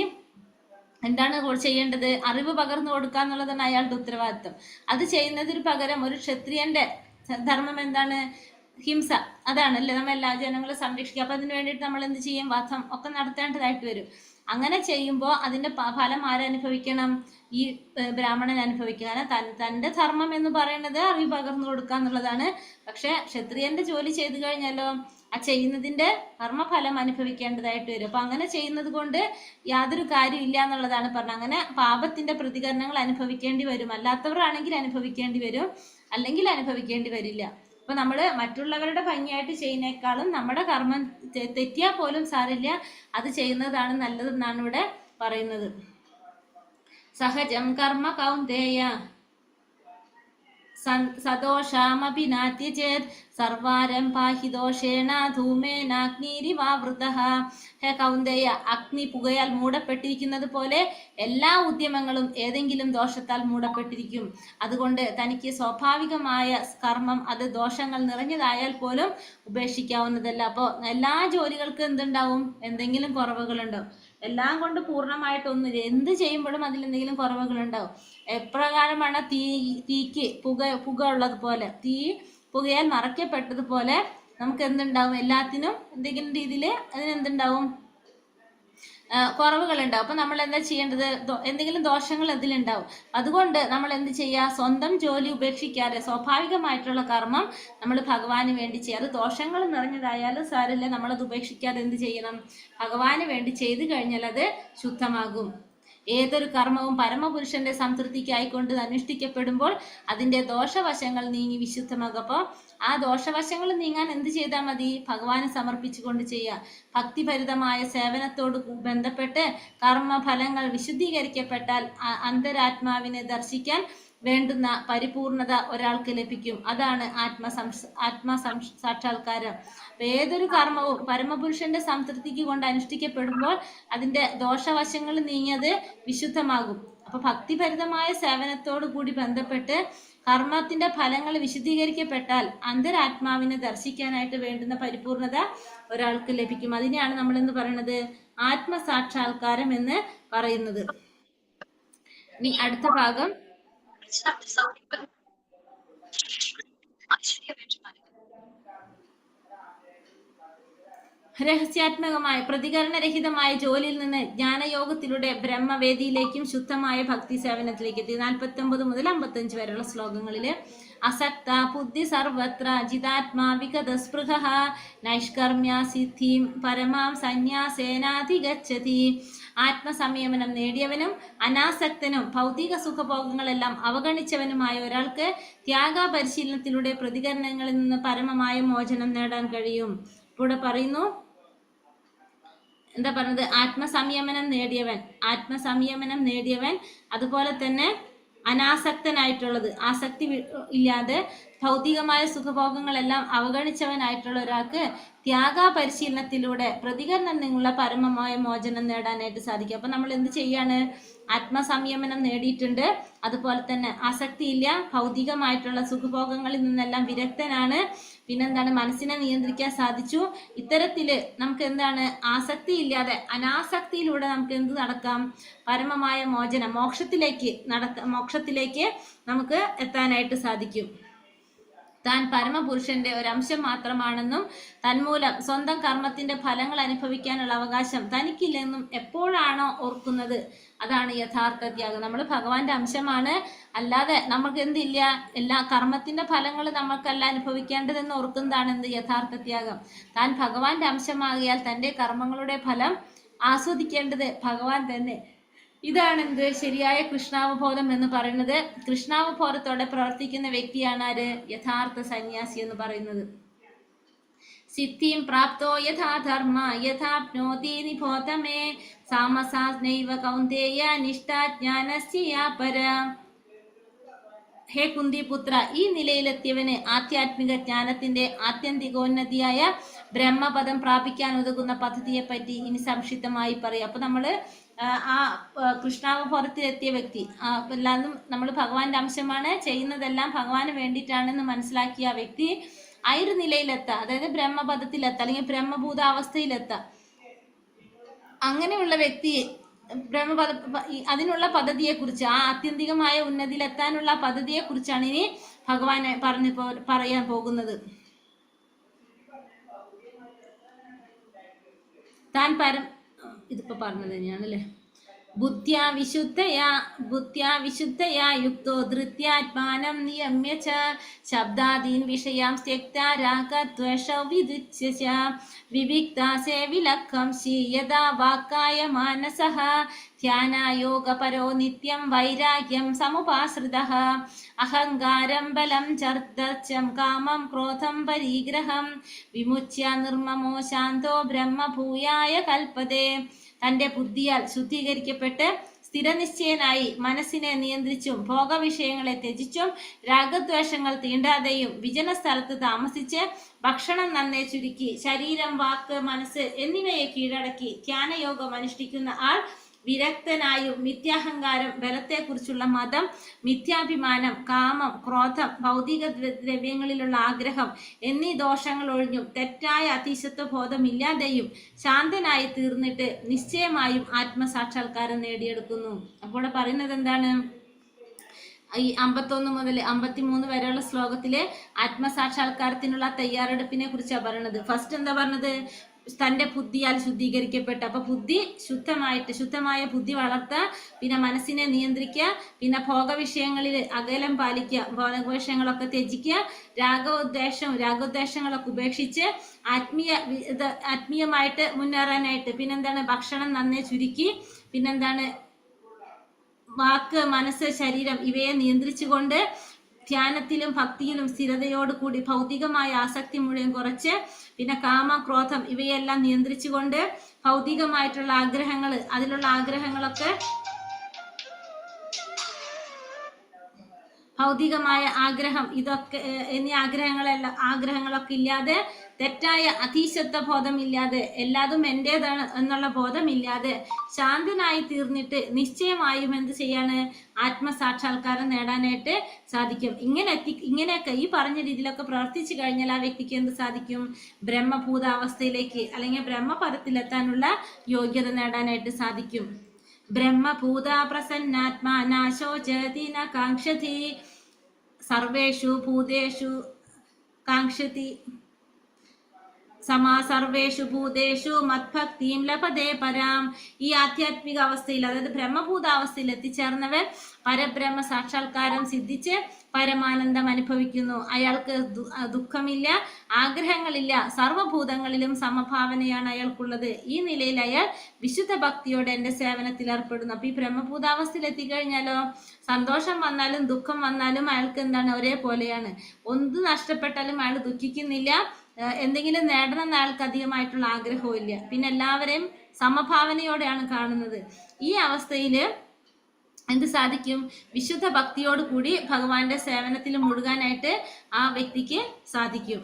എന്താണ് ചെയ്യേണ്ടത്? അറിവ് പകർന്നു കൊടുക്കുക എന്നുള്ളതാണ് അയാളുടെ ഉത്തരവാദിത്വം. അത് ചെയ്യുന്നതിന് പകരം ഒരു ക്ഷത്രിയന്റെ ധർമ്മം എന്താണ്? ഹിംസ. അതാണല്ലേ നമ്മൾ എല്ലാ ജനങ്ങളെ സംരക്ഷിക്കുക. അപ്പൊ അതിന് വേണ്ടിയിട്ട് നമ്മൾ എന്ത് ചെയ്യും? വധം ഒക്കെ നടത്തേണ്ടതായിട്ട് വരും. അങ്ങനെ ചെയ്യുമ്പോൾ അതിന്റെ ഫലം ആരനുഭവിക്കണം? ഈ ബ്രാഹ്മണൻ അനുഭവിക്കുക. കാരണം തന്റെ ധർമ്മം എന്ന് പറയുന്നത് അറിവ് പകർന്നു കൊടുക്കുക എന്നുള്ളതാണ്. പക്ഷെ ക്ഷത്രിയന്റെ ജോലി ചെയ്തു കഴിഞ്ഞാലോ ആ ചെയ്യുന്നതിന്റെ കർമ്മഫലം അനുഭവിക്കേണ്ടതായിട്ട് വരും. അപ്പൊ അങ്ങനെ ചെയ്യുന്നത് കൊണ്ട് യാതൊരു കാര്യം ഇല്ല എന്നുള്ളതാണ് പറഞ്ഞത്. അങ്ങനെ പാപത്തിന്റെ പ്രതികരണങ്ങൾ അനുഭവിക്കേണ്ടി വരും. അല്ലാത്തവരാണെങ്കിൽ അനുഭവിക്കേണ്ടി വരും, അല്ലെങ്കിൽ അനുഭവിക്കേണ്ടി വരില്ല. അപ്പൊ നമ്മള് മറ്റുള്ളവരുടെ ഭംഗിയായിട്ട് ചെയ്യുന്നേക്കാളും നമ്മുടെ കർമ്മം തെറ്റിയാൽ പോലും സാരില്ല, അത് ചെയ്യുന്നതാണ് നല്ലതെന്നാണ് ഇവിടെ പറയുന്നത്. സഹജം കർമ്മ കൗന്ദേയ സദോഷാമഭിനാത്യ ചേത് സർവാരം പാഹി ദോഷേണ ധൂമേനാഗ്നിരിവാവൃതഃ. ഹേ കൗന്ദേയ, അഗ്നി പുകയാൽ മൂടപ്പെട്ടിരിക്കുന്നത് പോലെ എല്ലാ ഉദ്യമങ്ങളും ഏതെങ്കിലും ദോഷത്താൽ മൂടപ്പെട്ടിരിക്കും. അതുകൊണ്ട് തനിക്ക് സ്വാഭാവികമായ കർമ്മം അത് ദോഷങ്ങൾ നിറഞ്ഞതായാൽ പോലും ഉപേക്ഷിക്കാവുന്നതല്ല. അപ്പോൾ എല്ലാ ജോലികൾക്കും എന്തുണ്ടാവും? എന്തെങ്കിലും കുറവുകളുണ്ടാവും. എല്ലാം കൊണ്ട് പൂർണ്ണമായിട്ടൊന്നും, എന്ത് ചെയ്യുമ്പോഴും അതിലെന്തെങ്കിലും കുറവുകളുണ്ടാവും. എപ്രകാരമാണ് തീക്ക് പുക ഉള്ളതുപോലെ, തീ പുകയാൽ മറയ്ക്കപ്പെട്ടതുപോലെ നമുക്ക് എന്തുണ്ടാവും? എല്ലാത്തിനും എന്തെങ്കിലും രീതിയിൽ അതിനെന്തുണ്ടാവും? കുറവുകളുണ്ടാവും. അപ്പൊ നമ്മൾ എന്താ ചെയ്യേണ്ടത്? എന്തെങ്കിലും ദോഷങ്ങൾ അതിലുണ്ടാവും. അതുകൊണ്ട് നമ്മൾ എന്ത് ചെയ്യുക? സ്വന്തം ജോലി ഉപേക്ഷിക്കാതെ സ്വാഭാവികമായിട്ടുള്ള കർമ്മം നമ്മൾ ഭഗവാന് വേണ്ടി ചെയ്യുക. അത് ദോഷങ്ങൾ നിറഞ്ഞതായാലും സാരമില്ല, നമ്മളത് ഉപേക്ഷിക്കാതെ എന്ത് ചെയ്യണം? ഭഗവാന് വേണ്ടി ചെയ്തു കഴിഞ്ഞാൽ അത് ശുദ്ധമാകും. ഏതൊരു കർമ്മവും പരമപുരുഷന്റെ സംതൃപ്തിക്കായിക്കൊണ്ട് അനുഷ്ഠിക്കപ്പെടുമ്പോൾ അതിന്റെ ദോഷവശങ്ങൾ നീങ്ങി വിശുദ്ധമാകും. അപ്പോൾ ആ ദോഷവശങ്ങൾ നീങ്ങാൻ എന്ത് ചെയ്താൽ മതി? ഭഗവാന് സമർപ്പിച്ചുകൊണ്ട് ചെയ്യുക. ഭക്തിഭരിതമായ സേവനത്തോട് ബന്ധപ്പെട്ട് കർമ്മഫലങ്ങൾ വിശുദ്ധീകരിക്കപ്പെട്ടാൽ അന്തരാത്മാവിനെ ദർശിക്കാൻ വേണ്ടുന്ന പരിപൂർണത ഒരാൾക്ക് ലഭിക്കും. അതാണ് സാക്ഷാത്കാരം. ഏതൊരു കർമ്മവും പരമപുരുഷന്റെ സംതൃപ്തിക്ക് കൊണ്ട് അനുഷ്ഠിക്കപ്പെടുമ്പോൾ അതിന്റെ ദോഷവശങ്ങൾ നീങ്ങിയത് വിശുദ്ധമാകും. അപ്പൊ ഭക്തിഭരിതമായ സേവനത്തോടു കൂടി ബന്ധപ്പെട്ട് കർമ്മത്തിന്റെ ഫലങ്ങൾ വിശുദ്ധീകരിക്കപ്പെട്ടാൽ അന്തരാത്മാവിനെ ദർശിക്കാനായിട്ട് വേണ്ടുന്ന പരിപൂർണത ഒരാൾക്ക് ലഭിക്കും. അതിനെയാണ് നമ്മൾ എന്ന് പറയുന്നത് ആത്മസാക്ഷാത്കാരം എന്ന് പറയുന്നത്. ഇനി അടുത്ത ഭാഗം രഹസ്യാത്മകമായ പ്രതികരണരഹിതമായ ജോലിയിൽ നിന്ന് ജ്ഞാനയോഗത്തിലൂടെ ബ്രഹ്മവേദിയിലേക്കും ശുദ്ധമായ ഭക്തി സേവനത്തിലേക്ക് എത്തി. 49 മുതൽ 55 വരെയുള്ള ശ്ലോകങ്ങളില് അസക്ത ബുദ്ധി സർവത്ര ജിതാത്മാ വിഗതസ്പൃഹഃ നൈഷ്കർമ്മ്യ സിദ്ധിം പരമാം സന്യാസേനാധിഗച്ഛതി. ആത്മസംയമനം നേടിയവനും അനാസക്തനും ഭൗതിക സുഖഭോഗങ്ങളെല്ലാം അവഗണിച്ചവനുമായ ഒരാൾക്ക് ത്യാഗ പരിശീലനത്തിലൂടെ പ്രതികരണങ്ങളിൽ നിന്ന് പരമമായ മോചനം നേടാൻ കഴിയും. ഇവിടെ പറയുന്നു, എന്താ പറഞ്ഞത്? ആത്മസംയമനം നേടിയവൻ, അതുപോലെ തന്നെ അനാസക്തനായിട്ടുള്ളത്, ആസക്തി ഇല്ലാതെ ഭൗതികമായ സുഖഭോഗങ്ങളെല്ലാം അവഗണിച്ചവനായിട്ടുള്ള ഒരാൾക്ക് ത്യാഗ പരിശീലനത്തിലൂടെ പ്രതികരണം നിന്നുള്ള പരമമായ മോചനം നേടാനായിട്ട് സാധിക്കും. അപ്പൊ നമ്മൾ എന്ത് ചെയ്യാണ്? ആത്മസംയമനം നേടിയിട്ടുണ്ട്, അതുപോലെ തന്നെ ആസക്തിയില്ല, ഭൗതികമായിട്ടുള്ള സുഖഭോഗങ്ങളിൽ നിന്നെല്ലാം വിരക്തനാണ്, പിന്നെന്താണ്? മനസ്സിനെ നിയന്ത്രിക്കാൻ സാധിച്ചു. ഇത്തരത്തില് നമുക്ക് എന്താണ്? ആസക്തി ഇല്ലാതെ അനാസക്തിയിലൂടെ നമുക്ക് എന്ത് നടക്കാം? പരമമായ മോചനം, മോക്ഷത്തിലേക്ക് നമുക്ക് എത്താനായിട്ട് സാധിക്കും. താൻ പരമപുരുഷന്റെ ഒരംശം മാത്രമാണെന്നും തന്മൂലം സ്വന്തം കർമ്മത്തിന്റെ ഫലങ്ങൾ അനുഭവിക്കാനുള്ള അവകാശം തനിക്കില്ലെന്നും എപ്പോഴാണോ ഓർക്കുന്നത്, അതാണ് യഥാർത്ഥ ത്യാഗം. നമ്മൾ ഭഗവാന്റെ അംശമാണ്, അല്ലാതെ നമുക്ക് എന്തില്ല? എല്ലാ കർമ്മത്തിന്റെ ഫലങ്ങൾ നമ്മൾക്കല്ല അനുഭവിക്കേണ്ടതെന്ന് ഓർക്കുന്നതാണ് എന്ത്? യഥാർത്ഥ ത്യാഗം. താൻ ഭഗവാന്റെ അംശമാകിയാൽ തന്റെ കർമ്മങ്ങളുടെ ഫലം ആസ്വദിക്കേണ്ടത് ഭഗവാൻ തന്നെ. ഇതാണ് എന്ത്? ശരിയായ കൃഷ്ണാവബോധം എന്ന് പറയുന്നത്. കൃഷ്ണാവബോധത്തോടെ പ്രവർത്തിക്കുന്ന വ്യക്തിയാണ് ആര്? യഥാർത്ഥ സന്യാസി എന്ന് പറയുന്നത്. സിദ്ധിം പ്രാപ്തോ യഥാ ധർമ്മ യഥാപ്നോതി നിബോധമേ സാമസാസ്നൈവ കൗന്ദേയ നിഷ്ഠാജ്ഞാനസ്യ പര. ഹേ കുന്തിപുത്ര, ഈ നിലയിലെത്തിയവന് ആധ്യാത്മിക ജ്ഞാനത്തിന്റെ ആത്യന്തികോന്നതിയായ ബ്രഹ്മപദം പ്രാപിക്കാൻ ഉതകുന്ന പദ്ധതിയെ പറ്റി ഇനി സംക്ഷിപ്തമായി പറയാം. അപ്പൊ നമ്മള് ആ കൃഷ്ണാവബോധത്തിലെത്തിയ വ്യക്തി, എല്ലാതും നമ്മൾ ഭഗവാന്റെ അംശമാണ്, ചെയ്യുന്നതെല്ലാം ഭഗവാന് വേണ്ടിയിട്ടാണെന്ന് മനസ്സിലാക്കിയ ആ വ്യക്തി ആ ഒരു നിലയിലെത്താം, അതായത് ബ്രഹ്മപദത്തിലെത്താം, അല്ലെങ്കിൽ ബ്രഹ്മഭൂതാവസ്ഥയിലെത്താം. അങ്ങനെയുള്ള വ്യക്തി അതിനുള്ള പദ്ധതിയെക്കുറിച്ച്, ആ ആത്യന്തികമായ ഉന്നതിയിലെത്താനുള്ള പദ്ധതിയെക്കുറിച്ചാണ് ഇനി ഭഗവാൻ പറയാൻ പോകുന്നത്. താൻ ഇതിപ്പോ പറഞ്ഞത് തന്നെയാണല്ലേ. ബുദ്ധ്യാ വിശുദ്ധയാ യുക്തോ ധൃത്യാത്മാനം നിയമ്യ ച ശബ്ദാദീൻ വിഷയാം ത്യക്താ രാഗദ്വേഷൗ വിദുച്യ വിവിക്താസേ വിലക്കം യഥാ വാക്കായ മാനസഃ ധ്യാനയോഗപരോ നിത്യം വൈരാഗ്യം സമുപാശ്രിതഃ അഹങ്കാരം ബലം ചർദ്ദം കാമം ക്രോധം പരിഗ്രഹം വിമുച്യ നിർമ്മമോ ശാന്തോ ബ്രഹ്മഭൂയായ കൽപ്പതേ. തന്റെ ബുദ്ധിയാൽ ശുദ്ധീകരിക്കപ്പെട്ട് സ്ഥിരനിശ്ചയനായി മനസ്സിനെ നിയന്ത്രിച്ചും ഭോഗവിഷയങ്ങളെ ത്യജിച്ചും രാഗദ്വേഷങ്ങൾ തീണ്ടാതെയും വിജന സ്ഥലത്ത് താമസിച്ച് ഭക്ഷണം നന്നേ ചുരുക്കി ശരീരം, വാക്ക്, മനസ്സ് എന്നിവയെ കീഴടക്കി ധ്യാനയോഗം അനുഷ്ഠിക്കുന്ന ആൾ വിരക്തനായും മിഥ്യാഹങ്കാരം, ബലത്തെക്കുറിച്ചുള്ള മതം, മിഥ്യാഭിമാനം, കാമം, ക്രോധം, ഭൗതിക ദ്രവ്യങ്ങളിലുള്ള ആഗ്രഹം എന്നീ ദോഷങ്ങൾ ഒഴിഞ്ഞും തെറ്റായ അതീശത്വ ബോധമില്ലാതെയും ശാന്തനായി തീർന്നിട്ട് നിശ്ചയമായും ആത്മസാക്ഷാത്കാരം നേടിയെടുക്കുന്നു. അപ്പോൾ പറയുന്നത് എന്താണ്? ഈ 51 മുതൽ 53 വരെയുള്ള ശ്ലോകത്തിലെ ആത്മസാക്ഷാത്കാരത്തിനുള്ള തയ്യാറെടുപ്പിനെ കുറിച്ചാണ് പറയുന്നത്. ഫസ്റ്റ് എന്താ പറഞ്ഞത്? തന്റെ ബുദ്ധിയാൽ ശുദ്ധീകരിക്കപ്പെട്ട, അപ്പൊ ബുദ്ധി ശുദ്ധമായ ബുദ്ധി വളർത്തുക, പിന്നെ മനസ്സിനെ നിയന്ത്രിക്കുക, പിന്നെ ഭോഗവിഷയങ്ങളിൽ അകലം പാലിക്കുക, ഭോഗവിഷയങ്ങളൊക്കെ ത്യജിക്കുക, രാഗോദ്ദേശങ്ങളൊക്കെ ഉപേക്ഷിച്ച് ആത്മീയമായിട്ട് മുന്നേറാനായിട്ട് പിന്നെന്താണ്? ഭക്ഷണം നന്നേ ചുരുക്കി, പിന്നെന്താണ്? വാക്ക്, മനസ്സ്, ശരീരം ഇവയെ നിയന്ത്രിച്ചുകൊണ്ട് ധ്യാനത്തിലും ഭക്തിയിലും സ്ഥിരതയോടുകൂടി ഭൗതികമായ ആസക്തി മുഴുവൻ കുറച്ച്, പിന്നെ കാമ, ക്രോധം ഇവയെല്ലാം നിയന്ത്രിച്ചുകൊണ്ട് ഭൗതികമായിട്ടുള്ള ആഗ്രഹങ്ങൾ, അതിലുള്ള ആഗ്രഹങ്ങളൊക്കെ, ഭൗതികമായ ആഗ്രഹം ഇതൊക്കെ എന്നീ ആഗ്രഹങ്ങളൊക്കെ ഇല്ലാതെ, തെറ്റായ അധീശത്വ ബോധമില്ലാതെ, എല്ലാതും എന്റേതാണ് എന്നുള്ള ബോധമില്ലാതെ ശാന്തനായി തീർന്നിട്ട് നിശ്ചയമായും എന്ത് ചെയ്യാണ്? ആത്മസാക്ഷാത്കാരം നേടാനായിട്ട് സാധിക്കും. ഇങ്ങനെയൊക്കെ ഈ പറഞ്ഞ രീതിയിലൊക്കെ പ്രവർത്തിച്ചു കഴിഞ്ഞാൽ ആ വ്യക്തിക്ക് എന്ത് സാധിക്കും? ബ്രഹ്മഭൂതാവസ്ഥയിലേക്ക് അല്ലെങ്കിൽ ബ്രഹ്മപദത്തിലെത്താനുള്ള യോഗ്യത നേടാനായിട്ട് സാധിക്കും. ബ്രഹ്മഭൂത പ്രസന്നാത്മാ നാശോചതി ന കാംക്ഷതി സർവേഷു ഭൂതേഷു കാംക്ഷതി സമാ സർവേഷു ഭൂതേഷു മത്ഭക്തിം ലഭതേ പരാം. ഈ ആധ്യാത്മിക അവസ്ഥയിൽ, അതായത് ബ്രഹ്മഭൂതാവസ്ഥയിൽ എത്തിച്ചേർന്നവൻ പരബ്രഹ്മ സാക്ഷാത്കാരം സിദ്ധിച്ച് പരമാനന്ദം അനുഭവിക്കുന്നു. അയാൾക്ക് ദുഃഖമില്ല, ആഗ്രഹങ്ങളില്ല, സർവഭൂതങ്ങളിലും സമഭാവനയാണ് അയാൾക്കുള്ളത്. ഈ നിലയിൽ അയാൾ വിശുദ്ധ ഭക്തിയോടെ എൻ്റെ സേവനത്തിൽ ഏർപ്പെടുന്നു. അപ്പൊ ഈ ബ്രഹ്മഭൂതാവസ്ഥയിൽ എത്തിക്കഴിഞ്ഞാലോ സന്തോഷം വന്നാലും ദുഃഖം വന്നാലും അയാൾക്ക് എന്താണ്, ഒരേപോലെയാണ്. ഒന്ന് നഷ്ടപ്പെട്ടാലും അയാൾ ദുഃഖിക്കുന്നില്ല, എന്തെങ്കിലും നേടണം എന്ന് അയാൾക്ക് അധികമായിട്ടുള്ള ആഗ്രഹവും ഇല്ല. പിന്നെ എല്ലാവരെയും സമഭാവനയോടെയാണ് കാണുന്നത്. ഈ അവസ്ഥയിൽ എന്ത് സാധിക്കും? വിശുദ്ധ ഭക്തിയോട് കൂടി ഭഗവാന്റെ സേവനത്തിൽ മുഴുകാനായിട്ട് ആ വ്യക്തിക്ക് സാധിക്കും.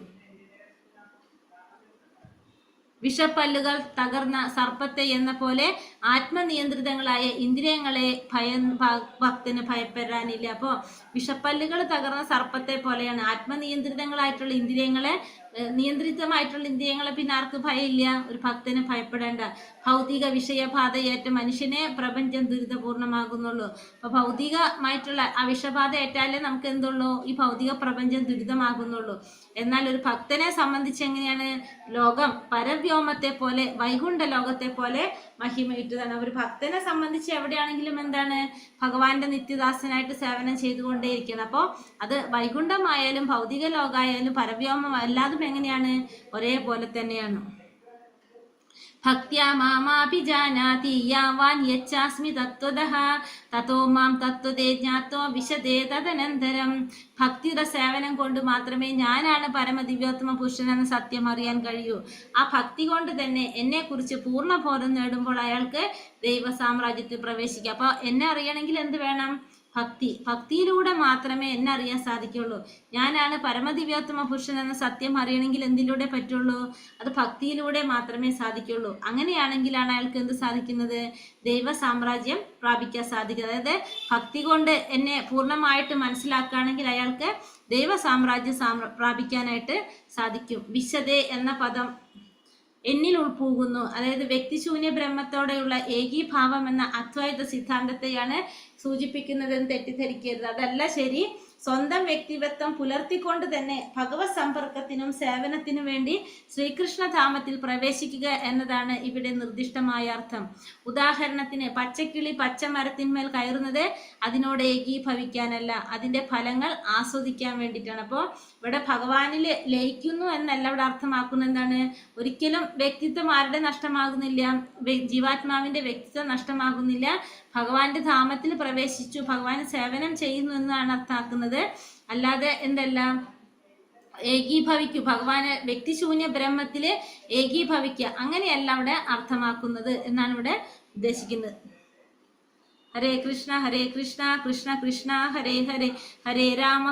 വിഷപ്പല്ലുകൾ തകർന്ന സർപ്പത്തെ എന്ന പോലെ ആത്മനിയന്ത്രിതങ്ങളായ ഇന്ദ്രിയങ്ങളെ ഭക്തന് ഭയപ്പെടാനില്ല. അപ്പോൾ വിഷപ്പല്ലുകൾ തകർന്ന സർപ്പത്തെ പോലെയാണ് ആത്മനിയന്ത്രിതങ്ങളായിട്ടുള്ള ഇന്ദ്രിയങ്ങളെ, നിയന്ത്രിതമായിട്ടുള്ള ഇന്ദ്രിയങ്ങളെ പിന്നെ ആർക്ക് ഭയമില്ല? ഒരു ഭക്തന് ഭയപ്പെടേണ്ട. ഭൗതിക വിഷയബാധയേറ്റ മനുഷ്യനെ പ്രപഞ്ചം ദുരിതപൂർണമാകുന്നുള്ളൂ. അപ്പൊ ഭൗതികമായിട്ടുള്ള ആ വിഷബാധ ഏറ്റാലേ നമുക്ക് എന്തുള്ളൂ? ഈ ഭൗതിക പ്രപഞ്ചം ദുരിതമാകുന്നുള്ളൂ. എന്നാൽ ഒരു ഭക്തനെ സംബന്ധിച്ച് എങ്ങനെയാണ്? ലോകം പരവ്യോമത്തെ പോലെ, വൈകുണ്ഠ ലോകത്തെ പോലെ മഹിമയുറ്റതാണ്. ഒരു ഭക്തനെ സംബന്ധിച്ച് എവിടെയാണെങ്കിലും എന്താണ്? ഭഗവാന്റെ നിത്യദാസനായിട്ട് സേവനം ചെയ്തുകൊണ്ടേയിരിക്കണം. അപ്പോൾ അത് വൈകുണ്ഠമായാലും ഭൗതിക ലോകമായാലും പരവ്യോമം അല്ലാതും എങ്ങനെയാണ്? ഒരേപോലെ തന്നെയാണ്. ഭക്ത്യാ മാമാഭിജാനാതി യാവാൻ യച്ഛാസ്മി തത്വതഃ തതോ മാം തത്വതേ ജ്ഞാത്വ വിശദേ തദനന്തരം. ഭക്തിയുടെ സേവനം കൊണ്ട് മാത്രമേ ഞാനാണ് പരമദിവ്യോത്തമ പുരുഷനെന്ന് സത്യം അറിയാൻ കഴിയൂ. ആ ഭക്തി കൊണ്ട് തന്നെ എന്നെ കുറിച്ച് പൂർണ്ണബോധം നേടുമ്പോൾ അയാൾക്ക് ദൈവ സാമ്രാജ്യത്തിൽ പ്രവേശിക്കാം. അപ്പൊ എന്നെ അറിയണമെങ്കിൽ എന്ത് വേണം? ഭക്തി. ഭക്തിയിലൂടെ മാത്രമേ എന്നെ അറിയാൻ സാധിക്കുള്ളൂ. ഞാനാണ് പരമദിവ്യോത്തമ പുരുഷൻ എന്ന സത്യം അറിയണമെങ്കിൽ എന്തിലൂടെ പറ്റുള്ളൂ? അത് ഭക്തിയിലൂടെ മാത്രമേ സാധിക്കുള്ളൂ. അങ്ങനെയാണെങ്കിലാണ് അയാൾക്ക് എന്ത് സാധിക്കുന്നത്? ദൈവ സാമ്രാജ്യം പ്രാപിക്കാൻ സാധിക്കുന്നത്. അതായത് ഭക്തി കൊണ്ട് എന്നെ പൂർണ്ണമായിട്ട് മനസ്സിലാക്കുകയാണെങ്കിൽ അയാൾക്ക് ദൈവ സാമ്രാജ്യം പ്രാപിക്കാനായിട്ട് സാധിക്കും. വിശദേ എന്ന പദം എന്നിൽ ഉൾപ്പോകുന്നു. അതായത് വ്യക്തിശൂന്യ ബ്രഹ്മത്തോടെയുള്ള ഏകീഭാവം എന്ന അദ്വൈത സിദ്ധാന്തത്തെയാണ് സൂചിപ്പിക്കുന്നതെന്ന് തെറ്റിദ്ധരിക്കരുത്. അതല്ല ശരി. സ്വന്തം വ്യക്തിത്വം പുലർത്തിക്കൊണ്ട് തന്നെ ഭഗവത് സമ്പർക്കത്തിനും സേവനത്തിനും വേണ്ടി ശ്രീകൃഷ്ണധാമത്തിൽ പ്രവേശിക്കുക എന്നതാണ് ഇവിടെ നിർദ്ദിഷ്ടമായ അർത്ഥം. ഉദാഹരണത്തിന് പച്ചക്കിളി പച്ചമരത്തിന്മേൽ കയറുന്നത് അതിനോട് ഏകീഭവിക്കാനല്ല, അതിന്റെ ഫലങ്ങൾ ആസ്വദിക്കാൻ വേണ്ടിയിട്ടാണ്. അപ്പോൾ ഇവിടെ ഭഗവാനിൽ ലയിക്കുന്നു എന്നല്ല ഇവിടെ അർത്ഥമാക്കുന്നത്. എന്താണ്? ഒരിക്കലും വ്യക്തിത്വം ആരുടെ നഷ്ടമാകുന്നില്ല? ജീവാത്മാവിന്റെ വ്യക്തിത്വം നഷ്ടമാകുന്നില്ല. ഭഗവാന്റെ ധാമത്തിൽ പ്രവേശിച്ചു, ഭഗവാന് സേവനം ചെയ്യുന്നു എന്നാണ് അർത്ഥാക്കുന്നത്. അല്ലാതെ എന്തല്ല, ഏകീഭവിക്കൂ, ഭഗവാന് വ്യക്തിശൂന്യ ബ്രഹ്മത്തില് ഏകീഭവിക്കുക, അങ്ങനെയല്ല അവിടെ അർത്ഥമാക്കുന്നത് എന്നാണ് ഇവിടെ ഉദ്ദേശിക്കുന്നത്. ഹരേ കൃഷ്ണ കൃഷ്ണ കൃഷ്ണ ഹരേ ഹരേ, ഹരേ രാമ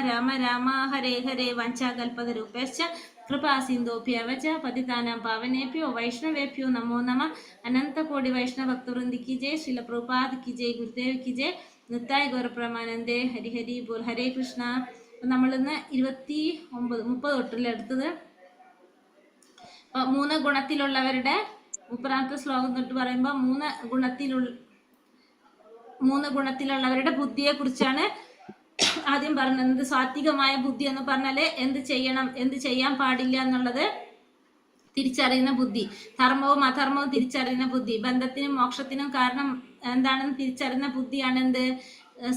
രാമ രാമ ഹരേ ഹരേ. വഞ്ചാകൽപതരൂപേശ്ച കൃപാ സിന്ധോഭ്യവച പതിതാനാം പാവനേഭ്യോ വൈഷ്ണവേഭ്യോ നമോ നമഃ. അനന്തകോടി വൈഷ്ണവ ഭക്തവൃന്ദി കി ജയ്. ശ്രീല പ്രഭുപാദ് കി ജയ്. ഗുരുദേവ് കി ജയ്. നിത്തായ് ഗൗരപ്രമാനന്ദേ. ഹരി ഹരി ബോൽ. ഹരേ കൃഷ്ണ. നമ്മളിന്ന് 30 തൊട്ടിലെടുത്തത് 3 ഗുണത്തിലുള്ളവരുടെ 30ാമത്തെ ശ്ലോകം തൊട്ട് പറയുമ്പോൾ 3 ഗുണത്തിലുള്ളവരുടെ ബുദ്ധിയെ കുറിച്ചാണ് ആദ്യം പറഞ്ഞത്. സാത്വികമായ ബുദ്ധി എന്ന് പറഞ്ഞാല് എന്ത് ചെയ്യണം, എന്ത് ചെയ്യാൻ പാടില്ല എന്നുള്ളത് തിരിച്ചറിയുന്ന ബുദ്ധി. ധർമ്മവും അധർമ്മവും തിരിച്ചറിയുന്ന ബുദ്ധി. ബന്ധത്തിനും മോക്ഷത്തിനും കാരണം എന്താണെന്ന് തിരിച്ചറിയുന്ന ബുദ്ധിയാണ് എന്ത്?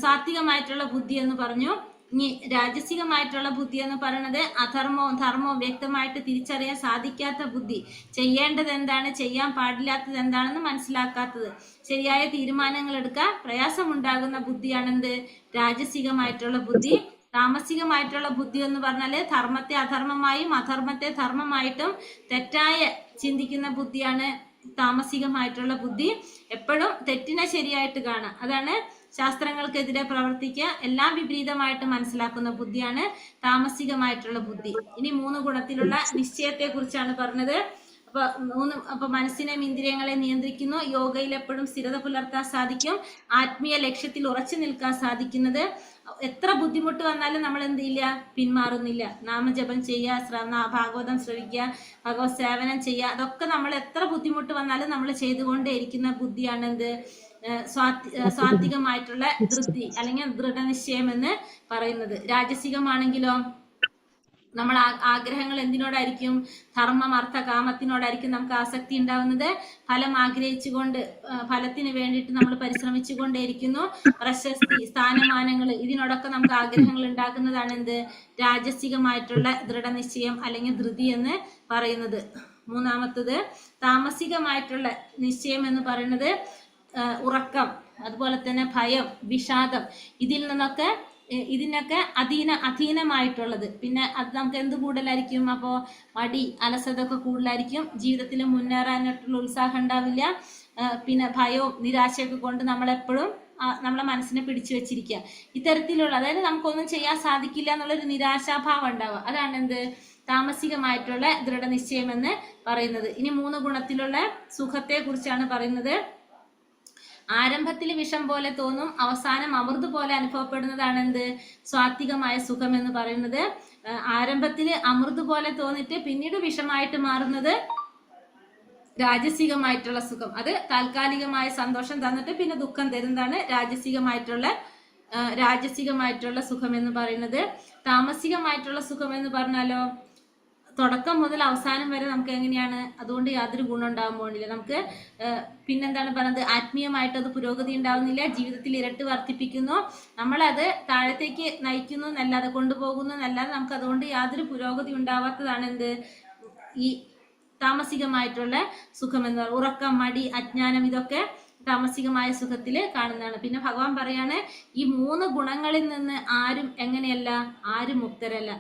സാത്വികമായിട്ടുള്ള ബുദ്ധി എന്ന് പറഞ്ഞു. ഇനി രാജസികമായിട്ടുള്ള ബുദ്ധി എന്ന് പറയുന്നത് അധർമ്മവും ധർമ്മവും വ്യക്തമായിട്ട് തിരിച്ചറിയാൻ സാധിക്കാത്ത ബുദ്ധി. ചെയ്യേണ്ടത് എന്താണ്, ചെയ്യാൻ പാടില്ലാത്തത് എന്താണെന്ന് മനസ്സിലാക്കാത്തത്, ശരിയായ തീരുമാനങ്ങൾ എടുക്കാൻ പ്രയാസമുണ്ടാകുന്ന ബുദ്ധിയാണെന്ത്? രാജസികമായിട്ടുള്ള ബുദ്ധി. താമസികമായിട്ടുള്ള ബുദ്ധി എന്ന് പറഞ്ഞാല് ധർമ്മത്തെ അധർമ്മമായും അധർമ്മത്തെ ധർമ്മമായിട്ടും തെറ്റായ ചിന്തിക്കുന്ന ബുദ്ധിയാണ് താമസികമായിട്ടുള്ള ബുദ്ധി. എപ്പോഴും തെറ്റിനെ ശരിയായിട്ട് കാണാം, അതാണ് ശാസ്ത്രങ്ങൾക്കെതിരെ പ്രവർത്തിക്കുക, എല്ലാം വിപരീതമായിട്ട് മനസ്സിലാക്കുന്ന ബുദ്ധിയാണ് താമസികമായിട്ടുള്ള ബുദ്ധി. ഇനി 3 ഗുണത്തിലുള്ള നിശ്ചയത്തെ കുറിച്ചാണ് പറഞ്ഞത്. അപ്പൊ മനസ്സിനെയും ഇന്ദ്രിയങ്ങളെ നിയന്ത്രിക്കുന്നു. യോഗയിൽ എപ്പോഴും സ്ഥിരത പുലർത്താൻ സാധിക്കും. ആത്മീയ ലക്ഷ്യത്തിൽ ഉറച്ചു നിൽക്കാൻ സാധിക്കുന്നത്. എത്ര ബുദ്ധിമുട്ട് വന്നാലും നമ്മൾ എന്ത് ചെയ്യില്ല, പിന്മാറുന്നില്ല. നാമജപം ചെയ്യുക, ഭാഗവതം ശ്രവിക്കുക, ഭഗവത് സേവനം ചെയ്യുക, അതൊക്കെ നമ്മൾ എത്ര ബുദ്ധിമുട്ട് വന്നാലും നമ്മൾ ചെയ്തുകൊണ്ടേ ഇരിക്കുന്ന ബുദ്ധിയാണ് എന്ത്? സാത്വികമായിട്ടുള്ള ധൃതി അല്ലെങ്കിൽ ദൃഢനിശ്ചയം എന്ന് പറയുന്നത്. രാജസികമാണെങ്കിലോ നമ്മൾ ആഗ്രഹങ്ങൾ എന്തിനോടായിരിക്കും? ധർമ്മം, അർത്ഥ, കാമത്തിനോടായിരിക്കും നമുക്ക് ആസക്തി ഉണ്ടാവുന്നത്. ഫലം ആഗ്രഹിച്ചുകൊണ്ട് ഫലത്തിന് വേണ്ടിയിട്ട് നമ്മൾ പരിശ്രമിച്ചുകൊണ്ടേയിരിക്കുന്നു. പ്രശസ്തി, സ്ഥാനമാനങ്ങൾ, ഇതിനോടൊക്കെ നമുക്ക് ആഗ്രഹങ്ങൾ ഉണ്ടാക്കുന്നതാണ് എന്ത്? രാജസികമായിട്ടുള്ള ദൃഢനിശ്ചയം അല്ലെങ്കിൽ ധൃതി എന്ന് പറയുന്നത്. മൂന്നാമത്തത് താമസികമായിട്ടുള്ള നിശ്ചയം എന്ന് പറയുന്നത് ഉറക്കം, അതുപോലെ തന്നെ ഭയം, വിഷാദം, ഇതിനൊക്കെ അധീനമായിട്ടുള്ളത്. പിന്നെ അത് നമുക്ക് എന്ത് കൂടുതലായിരിക്കും? അപ്പോൾ മടി, അലസത ഒക്കെ കൂടുതലായിരിക്കും. ജീവിതത്തിൽ മുന്നേറാനായിട്ടുള്ള ഉത്സാഹം ഉണ്ടാവില്ല. പിന്നെ ഭയവും നിരാശയൊക്കെ കൊണ്ട് നമ്മളെപ്പോഴും നമ്മളെ മനസ്സിനെ പിടിച്ചു വെച്ചിരിക്കുക. ഇത്തരത്തിലുള്ള, അതായത് നമുക്കൊന്നും ചെയ്യാൻ സാധിക്കില്ല എന്നുള്ളൊരു നിരാശാഭാവം ഉണ്ടാവുക. അതാണ് എന്ത്? താമസികമായിട്ടുള്ള ദൃഢനിശ്ചയം എന്ന് പറയുന്നത്. ഇനി 3 ഗുണത്തിലുള്ള സുഖത്തെ കുറിച്ചാണ് പറയുന്നത്. ആരംഭത്തിൽ വിഷം പോലെ തോന്നും, അവസാനം അമൃത് പോലെ അനുഭവപ്പെടുന്നതാണ് എന്ത്? സ്വാത്വികമായ സുഖം എന്ന് പറയുന്നത്. ആരംഭത്തിൽ അമൃത് പോലെ തോന്നിട്ട് പിന്നീട് വിഷമായിട്ട് മാറുന്നത് രാജസികമായിട്ടുള്ള സുഖം. അത് താൽക്കാലികമായ സന്തോഷം തന്നിട്ട് പിന്നെ ദുഃഖം തരുന്നതാണ് രാജസികമായിട്ടുള്ള സുഖം എന്ന് പറയുന്നത്. താമസികമായിട്ടുള്ള സുഖം എന്ന് പറഞ്ഞാലോ തുടക്കം മുതൽ അവസാനം വരെ നമുക്ക് എങ്ങനെയാണ്? അതുകൊണ്ട് യാതൊരു ഗുണം ഉണ്ടാകാൻ പോകുന്നില്ല. നമുക്ക് പിന്നെന്താണ് പറയുന്നത്? ആത്മീയമായിട്ട് അത് പുരോഗതി ഉണ്ടാവുന്നില്ല, ജീവിതത്തിൽ ഇരട്ടി വർദ്ധിപ്പിക്കുന്നു, നമ്മളത് താഴത്തേക്ക് നയിക്കുന്നു എന്നല്ലാതെ, കൊണ്ടുപോകുന്നു എന്നല്ലാതെ നമുക്ക് അതുകൊണ്ട് യാതൊരു പുരോഗതി ഉണ്ടാവാത്തതാണ് എന്ത്? ഈ താമസികമായിട്ടുള്ള സുഖം എന്ന് പറയുന്നത്. ഉറക്കം, മടി, അജ്ഞാനം, ഇതൊക്കെ താമസികമായ സുഖത്തിൽ കാണുന്നതാണ്. പിന്നെ ഭഗവാൻ പറയാണ്, ഈ 3 ഗുണങ്ങളിൽ നിന്ന് ആരും എങ്ങനെയല്ല? ആരും മുക്തരല്ല.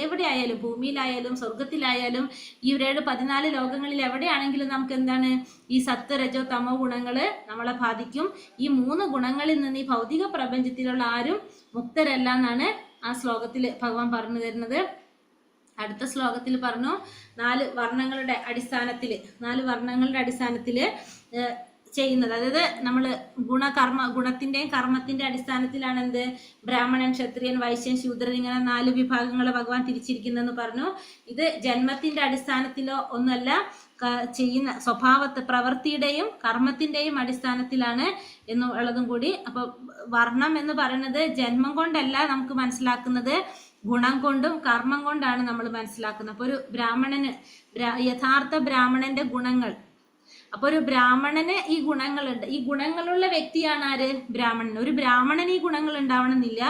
എവിടെ ആയാലും, ഭൂമിയിലായാലും സ്വർഗത്തിലായാലും ഇവരുടെ 14 ലോകങ്ങളിൽ എവിടെയാണെങ്കിലും നമുക്ക് എന്താണ്? ഈ സത്വ, രജോ, തമോ ഗുണങ്ങൾ നമ്മളെ ബാധിക്കും. ഈ 3 ഗുണങ്ങളിൽ നിന്ന് ഈ ഭൗതിക പ്രപഞ്ചത്തിലുള്ള ആരും മുക്തരല്ല എന്നാണ് ആ ശ്ലോകത്തിൽ ഭഗവാൻ പറഞ്ഞു തരുന്നത്. അടുത്ത ശ്ലോകത്തിൽ പറഞ്ഞു 4 വർണ്ണങ്ങളുടെ അടിസ്ഥാനത്തിൽ ചെയ്യുന്നത്. അതായത് നമ്മൾ ഗുണത്തിന്റെയും കർമ്മത്തിന്റെ അടിസ്ഥാനത്തിലാണ് എന്ത്? ബ്രാഹ്മണൻ, ക്ഷത്രിയൻ, വൈശ്യൻ, ശൂദ്രൻ, ഇങ്ങനെ 4 വിഭാഗങ്ങളെ ഭഗവാൻ തിരിച്ചിരിക്കുന്നെന്ന് പറഞ്ഞു. ഇത് ജന്മത്തിന്റെ അടിസ്ഥാനത്തിലോ ഒന്നല്ല, ചെയ്യുന്ന പ്രവൃത്തിയുടെയും കർമ്മത്തിന്റെയും അടിസ്ഥാനത്തിലാണ് എന്നുള്ളതും കൂടി. അപ്പൊ വർണ്ണം എന്ന് പറയുന്നത് ജന്മം കൊണ്ടല്ല നമുക്ക് മനസ്സിലാക്കുന്നത്, ഗുണം കൊണ്ടും കർമ്മം കൊണ്ടാണ് നമ്മൾ മനസ്സിലാക്കുന്നത്. അപ്പൊ ഒരു യഥാർത്ഥ ബ്രാഹ്മണന്റെ ഗുണങ്ങൾ, അപ്പൊ ഒരു ബ്രാഹ്മണന് ഈ ഗുണങ്ങളുണ്ട്. ഈ ഗുണങ്ങളുള്ള വ്യക്തിയാണ് ആര്? ബ്രാഹ്മണൻ. ഒരു ബ്രാഹ്മണന് ഈ ഗുണങ്ങൾ ഉണ്ടാവണമെന്നില്ല.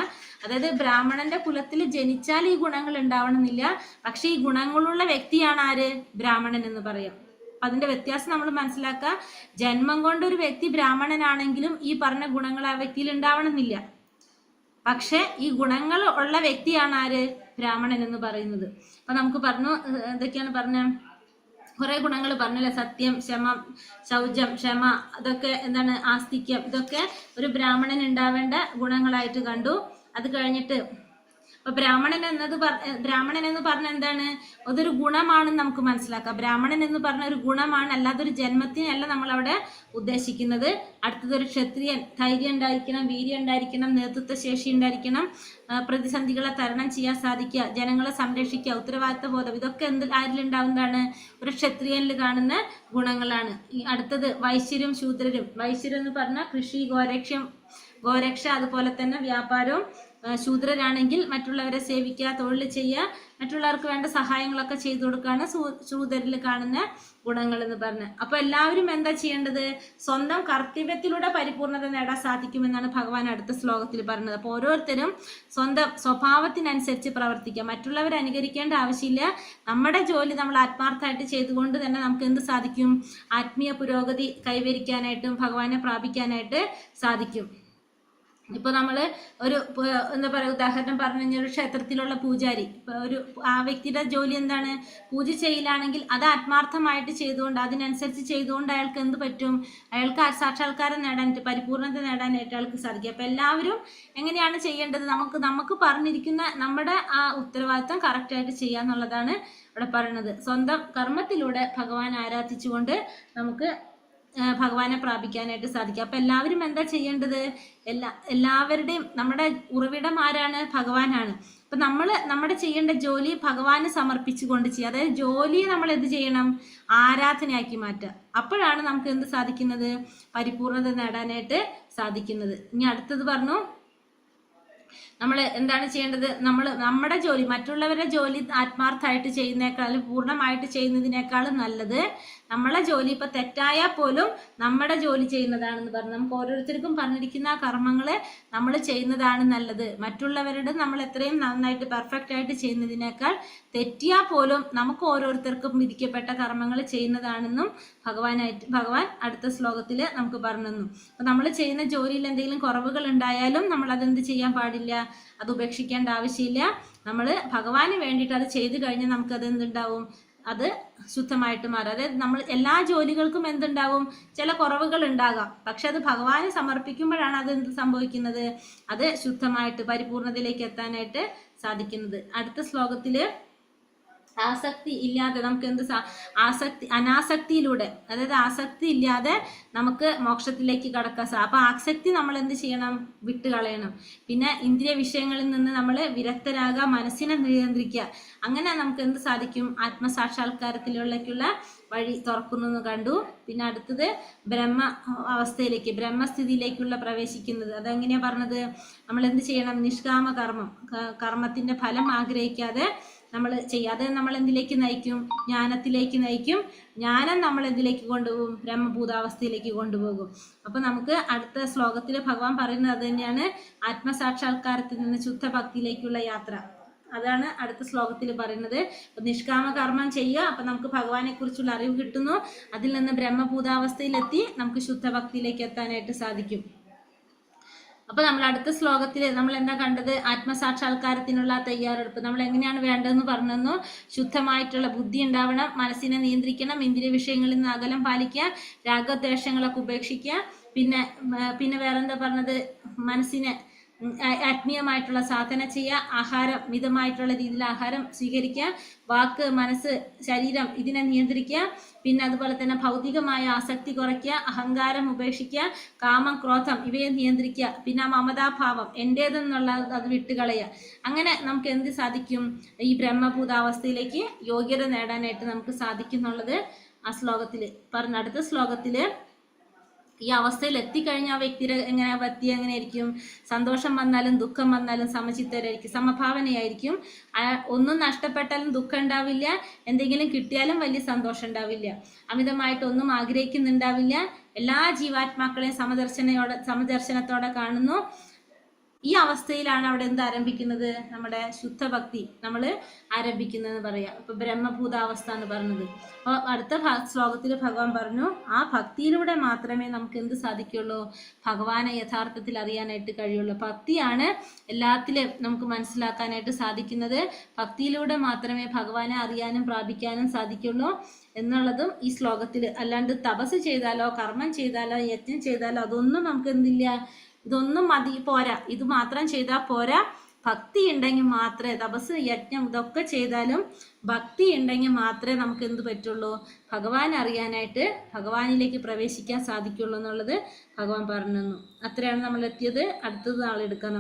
അതായത് ബ്രാഹ്മണന്റെ കുലത്തിൽ ജനിച്ചാൽ ഈ ഗുണങ്ങൾ ഉണ്ടാവണമെന്നില്ല. പക്ഷെ ഈ ഗുണങ്ങളുള്ള വ്യക്തിയാണ് ആര്? ബ്രാഹ്മണൻ എന്ന് പറയാം. അപ്പൊ അതിന്റെ വ്യത്യാസം നമ്മൾ മനസ്സിലാക്കുക. ജന്മം കൊണ്ട് ഒരു വ്യക്തി ബ്രാഹ്മണനാണെങ്കിലും ഈ പറഞ്ഞ ഗുണങ്ങൾ ആ വ്യക്തിയിൽ ഉണ്ടാവണമെന്നില്ല. പക്ഷെ ഈ ഗുണങ്ങൾ ഉള്ള വ്യക്തിയാണ് ആര്? ബ്രാഹ്മണൻ എന്ന് പറയുന്നത്. അപ്പൊ നമുക്ക് പറഞ്ഞു, എന്തൊക്കെയാണ് പറഞ്ഞ? കുറെ ഗുണങ്ങൾ പറഞ്ഞല്ലേ? സത്യം, ശമം, ശൗചം, ക്ഷമ, അതൊക്കെ എന്താണ്? ആസ്തിക്യം, ഇതൊക്കെ ഒരു ബ്രാഹ്മണൻ ഉണ്ടാവേണ്ട ഗുണങ്ങളായിട്ട് കണ്ടു. അത് കഴിഞ്ഞിട്ട് അപ്പൊ ബ്രാഹ്മണൻ എന്ന് പറഞ്ഞ എന്താണ്? അതൊരു ഗുണമാണെന്ന് നമുക്ക് മനസ്സിലാക്കാം. ബ്രാഹ്മണൻ എന്ന് പറഞ്ഞ ഒരു ഗുണമാണ്, അല്ലാതെ ഒരു ജന്മത്തിനല്ല നമ്മൾ അവിടെ ഉദ്ദേശിക്കുന്നത്. അടുത്തതൊരു ക്ഷത്രിയൻ, ധൈര്യം ഉണ്ടായിരിക്കണം, വീര്യം ഉണ്ടായിരിക്കണം, നേതൃത്വ ശേഷി ഉണ്ടായിരിക്കണം, പ്രതിസന്ധികളെ തരണം ചെയ്യാൻ സാധിക്കുക, ജനങ്ങളെ സംരക്ഷിക്കുക, ഉത്തരവാദിത്ത ബോധം, ഇതൊക്കെ ആരിലുണ്ടാവുന്നതാണ്? ഒരു ക്ഷത്രിയനിൽ കാണുന്ന ഗുണങ്ങളാണ്. അടുത്തത് വൈശ്യരും ശൂദ്രരും. വൈശ്യരും എന്ന് പറഞ്ഞാൽ കൃഷി, ഗോരക്ഷ, അതുപോലെ തന്നെ വ്യാപാരവും. ശൂദ്രരാണെങ്കിൽ മറ്റുള്ളവരെ സേവിക്കുക, തൊഴിൽ ചെയ്യുക, മറ്റുള്ളവർക്ക് വേണ്ട സഹായങ്ങളൊക്കെ ചെയ്തു കൊടുക്കുകയാണ് ശൂദ്രരിൽ കാണുന്ന ഗുണങ്ങൾ എന്ന് പറഞ്ഞ്. അപ്പൊ എല്ലാവരും എന്താ ചെയ്യേണ്ടത്? സ്വന്തം കർത്തവ്യത്തിലൂടെ പരിപൂർണത നേടാൻ സാധിക്കുമെന്നാണ് ഭഗവാൻ അടുത്ത ശ്ലോകത്തിൽ പറഞ്ഞത്. അപ്പൊ ഓരോരുത്തരും സ്വന്തം സ്വഭാവത്തിനനുസരിച്ച് പ്രവർത്തിക്കുക, മറ്റുള്ളവരെ അനുകരിക്കേണ്ട ആവശ്യമില്ല. നമ്മുടെ ജോലി നമ്മൾ ആത്മാർത്ഥമായിട്ട് ചെയ്തുകൊണ്ട് തന്നെ നമുക്ക് എന്ത് സാധിക്കും? ആത്മീയ പുരോഗതി കൈവരിക്കാനായിട്ടും ഭഗവാനെ പ്രാപിക്കാനായിട്ട് സാധിക്കും. ഇപ്പൊ നമ്മള് എന്താ പറയുക, ഉദാഹരണം പറഞ്ഞു കഴിഞ്ഞാൽ ഒരു ക്ഷേത്രത്തിലുള്ള പൂജാരി, ആ വ്യക്തിയുടെ ജോലി എന്താണ്? പൂജ ചെയ്യലാണെങ്കിൽ അത് ആത്മാർത്ഥമായിട്ട് ചെയ്തുകൊണ്ട്, അതിനനുസരിച്ച് ചെയ്തുകൊണ്ട് അയാൾക്ക് എന്ത് പറ്റും? അയാൾക്ക് സാക്ഷാത്കാരം നേടാനായിട്ട്, പരിപൂർണത നേടാനായിട്ട് അയാൾക്ക് സാധിക്കും. അപ്പൊ എല്ലാവരും എങ്ങനെയാണ് ചെയ്യേണ്ടത്? നമുക്ക് പറഞ്ഞിരിക്കുന്ന നമ്മുടെ ആ ഉത്തരവാദിത്വം കറക്റ്റായിട്ട് ചെയ്യാന്നുള്ളതാണ് ഇവിടെ പറയുന്നത്. സ്വന്തം കർമ്മത്തിലൂടെ ഭഗവാൻ ആരാധിച്ചുകൊണ്ട് നമുക്ക് ഭഗവാനെ പ്രാപിക്കാനായിട്ട് സാധിക്കും. അപ്പൊ എല്ലാവരും എന്താ ചെയ്യേണ്ടത്? എല്ലാവരുടെയും നമ്മുടെ ഉറവിടം ആരാണ്? ഭഗവാനാണ്. അപ്പൊ നമ്മുടെ ചെയ്യേണ്ട ജോലി ഭഗവാന് സമർപ്പിച്ചുകൊണ്ട് ചെയ്യുക. അതായത് ജോലിയെ നമ്മൾ എന്ത് ചെയ്യണം? ആരാധനയാക്കി മാറ്റുക. അപ്പോഴാണ് നമുക്ക് എന്ത് സാധിക്കുന്നത്? പരിപൂർണത നേടാനായിട്ട് സാധിക്കുന്നത്. ഇനി അടുത്തത് പറഞ്ഞു, നമ്മൾ എന്താണ് ചെയ്യേണ്ടത്? നമ്മൾ നമ്മുടെ ജോലി, മറ്റുള്ളവരുടെ ജോലി ആത്മാർത്ഥമായിട്ട് ചെയ്യുന്നേക്കാളും പൂർണ്ണമായിട്ട് ചെയ്യുന്നതിനേക്കാളും നല്ലത് നമ്മളെ ജോലി ഇപ്പൊ തെറ്റായാൽ പോലും നമ്മുടെ ജോലി ചെയ്യുന്നതാണെന്ന് പറഞ്ഞു. നമുക്ക് ഓരോരുത്തർക്കും പറഞ്ഞിരിക്കുന്ന ആ കർമ്മങ്ങൾ നമ്മൾ ചെയ്യുന്നതാണ് നല്ലത്. മറ്റുള്ളവരുടെ നമ്മൾ എത്രയും നന്നായിട്ട് പെർഫെക്റ്റ് ആയിട്ട് ചെയ്യുന്നതിനേക്കാൾ തെറ്റിയാൽ പോലും നമുക്ക് ഓരോരുത്തർക്കും വിധിക്കപ്പെട്ട കർമ്മങ്ങൾ ചെയ്യുന്നതാണെന്നും ഭഗവാൻ അടുത്ത ശ്ലോകത്തിൽ നമുക്ക് പറഞ്ഞു തന്നു. അപ്പൊ നമ്മൾ ചെയ്യുന്ന ജോലിയിൽ എന്തെങ്കിലും കുറവുകൾ ഉണ്ടായാലും നമ്മൾ അതെന്ത് ചെയ്യാൻ പാടില്ല? അത് ഉപേക്ഷിക്കേണ്ട ആവശ്യമില്ല. നമ്മൾ ഭഗവാന് വേണ്ടിയിട്ട് അത് ചെയ്തു കഴിഞ്ഞാൽ നമുക്ക് അത് എന്തുണ്ടാവും? അത് ശുദ്ധമായിട്ട് മാറും. അതായത് നമ്മൾ എല്ലാ ജോലികൾക്കും എന്തുണ്ടാവും? ചില കുറവുകൾ ഉണ്ടാകാം. പക്ഷെ അത് ഭഗവാന് സമർപ്പിക്കുമ്പോഴാണ് അത് എന്ത് സംഭവിക്കുന്നത്? അത് ശുദ്ധമായിട്ട് പരിപൂർണതയിലേക്ക് എത്താനായിട്ട് സാധിക്കുന്നത്. അടുത്ത ശ്ലോകത്തില് ആസക്തി ഇല്ലാതെ നമുക്ക് എന്ത് അനാസക്തിയിലൂടെ, അതായത് ആസക്തി ഇല്ലാതെ നമുക്ക് മോക്ഷത്തിലേക്ക് കടക്കാൻ അപ്പൊ ആസക്തി നമ്മൾ എന്ത് ചെയ്യണം? വിട്ടുകളയണം. പിന്നെ ഇന്ദ്രിയ വിഷയങ്ങളിൽ നിന്ന് നമ്മൾ വിരക്തരാകുക, മനസ്സിനെ നിയന്ത്രിക്കുക. അങ്ങനെ നമുക്ക് എന്ത് സാധിക്കും? ആത്മസാക്ഷാത്കാരത്തിലേക്കുള്ള വഴി തുറക്കുന്നു കണ്ടു. പിന്നെ അടുത്തത് അവസ്ഥയിലേക്ക്, ബ്രഹ്മസ്ഥിതിയിലേക്കുള്ള പ്രവേശിക്കുന്നത്. അതെങ്ങനെയാ പറഞ്ഞത്? നമ്മൾ എന്ത് ചെയ്യണം? നിഷ്കാമ കർമ്മത്തിന്റെ ഫലം ആഗ്രഹിക്കാതെ നമ്മൾ ചെയ്യാതെ നമ്മൾ എന്തിലേക്ക് നയിക്കും? ജ്ഞാനത്തിലേക്ക് നയിക്കും. ജ്ഞാനം നമ്മൾ എന്തിലേക്ക് കൊണ്ടുപോകും? ബ്രഹ്മഭൂതാവസ്ഥയിലേക്ക് കൊണ്ടുപോകും. അപ്പൊ നമുക്ക് അടുത്ത ശ്ലോകത്തിൽ ഭഗവാൻ പറയുന്നത് അത് തന്നെയാണ്, ആത്മസാക്ഷാത്കാരത്തിൽ നിന്ന് ശുദ്ധഭക്തിയിലേക്കുള്ള യാത്ര. അതാണ് അടുത്ത ശ്ലോകത്തിൽ പറയുന്നത്. നിഷ്കാമ കർമ്മം ചെയ്യുക, അപ്പൊ നമുക്ക് ഭഗവാനെ കുറിച്ചുള്ള അറിവ് കിട്ടുന്നു. അതിൽ നിന്ന് ബ്രഹ്മഭൂതാവസ്ഥയിലെത്തി നമുക്ക് ശുദ്ധഭക്തിയിലേക്ക് എത്താനായിട്ട് സാധിക്കും. അപ്പൊ നമ്മൾ അടുത്ത ശ്ലോകത്തിൽ നമ്മൾ എന്താ കണ്ടത്? ആത്മസാക്ഷാത്കാരത്തിനുള്ള തയ്യാറെടുപ്പ് നമ്മൾ എങ്ങനെയാണ് വേണ്ടതെന്ന് പറഞ്ഞു. ശുദ്ധമായിട്ടുള്ള ബുദ്ധി ഉണ്ടാവണം, മനസ്സിനെ നിയന്ത്രിക്കണം, ഇന്ദ്രിയ വിഷയങ്ങളിൽ നിന്ന് അകലം പാലിക്കുക, രാഗദ്വേഷങ്ങളൊക്കെ ഉപേക്ഷിക്കുക. പിന്നെ വേറെന്താ പറഞ്ഞത്? മനസ്സിനെ ആത്മീയമായിട്ടുള്ള സാധന ചെയ്യുക, ആഹാരം മിതമായിട്ടുള്ള രീതിയിൽ ആഹാരം സ്വീകരിക്കുക, വാക്ക്, മനസ്സ്, ശരീരം ഇതിനെ നിയന്ത്രിക്കുക. പിന്നെ അതുപോലെ തന്നെ ഭൗതികമായ ആസക്തി കുറയ്ക്കുക, അഹങ്കാരം ഉപേക്ഷിക്കുക, കാമം, ക്രോധം ഇവയെ നിയന്ത്രിക്കുക. പിന്നെ മമതാഭാവം, എൻ്റേതെന്നുള്ള അത് വിട്ടുകളയുക. അങ്ങനെ നമുക്ക് എന്ത് സാധിക്കും? ഈ ബ്രഹ്മഭൂതാവസ്ഥയിലേക്ക് യോഗ്യത നേടാനായിട്ട് നമുക്ക് സാധിക്കും എന്നുള്ളത് ആ ശ്ലോകത്തിൽ പറഞ്ഞു. അടുത്ത ശ്ലോകത്തിൽ ഈ അവസ്ഥയിൽ എത്തിക്കഴിഞ്ഞ ആ വ്യക്തിയുടെ എങ്ങനെയായിരിക്കും? സന്തോഷം വന്നാലും ദുഃഖം വന്നാലും സമചിത്തരായിരിക്കും, സമഭാവനയായിരിക്കും. ഒന്നും നഷ്ടപ്പെട്ടാലും ദുഃഖം ഉണ്ടാവില്ല, എന്തെങ്കിലും കിട്ടിയാലും വലിയ സന്തോഷം ഉണ്ടാവില്ല, അമിതമായിട്ട് ഒന്നും ആഗ്രഹിക്കുന്നുണ്ടാവില്ല. എല്ലാ ജീവാത്മാക്കളെയും സമദർശനത്തോടെ കാണുന്നു. ഈ അവസ്ഥയിലാണ് അവിടെ എന്ത് ആരംഭിക്കുന്നത്? നമ്മുടെ ശുദ്ധഭക്തി നമ്മൾ ആരംഭിക്കുന്നതെന്ന് പറയാം. അപ്പൊ ബ്രഹ്മഭൂതാവസ്ഥ എന്ന് പറഞ്ഞത്. അപ്പോൾ അടുത്ത ശ്ലോകത്തിൽ ഭഗവാൻ പറഞ്ഞു, ആ ഭക്തിയിലൂടെ മാത്രമേ നമുക്ക് എന്ത് സാധിക്കുള്ളൂ? ഭഗവാനെ യഥാർത്ഥത്തിൽ അറിയാനായിട്ട് കഴിയുള്ളൂ. ഭക്തിയാണ് എല്ലാത്തിലും നമുക്ക് മനസ്സിലാക്കാനായിട്ട് സാധിക്കുന്നത്. ഭക്തിയിലൂടെ മാത്രമേ ഭഗവാനെ അറിയാനും പ്രാപിക്കാനും സാധിക്കുള്ളൂ എന്നുള്ളതും ഈ ശ്ലോകത്തിൽ. അല്ലാണ്ട് തപസ് ചെയ്താലോ കർമ്മം ചെയ്താലോ യജ്ഞം ചെയ്താലോ അതൊന്നും നമുക്ക് എന്തില്ല, ഇതൊന്നും പോരാ. ഇത് മാത്രം ചെയ്താൽ പോരാ. ഭക്തി ഉണ്ടെങ്കിൽ മാത്രമേ, തപസ് യജ്ഞം ഇതൊക്കെ ചെയ്താലും ഭക്തി ഉണ്ടെങ്കിൽ മാത്രമേ നമുക്ക് എന്ത് പറ്റുള്ളൂ? ഭഗവാൻ അറിയാനായിട്ട്, ഭഗവാനിലേക്ക് പ്രവേശിക്കാൻ സാധിക്കുള്ളൂ എന്നുള്ളത് ഭഗവാൻ പറഞ്ഞു തന്നു. അത്രയാണ് നമ്മൾ എത്തിയത്. അടുത്തത് നാളെടുക്കാം.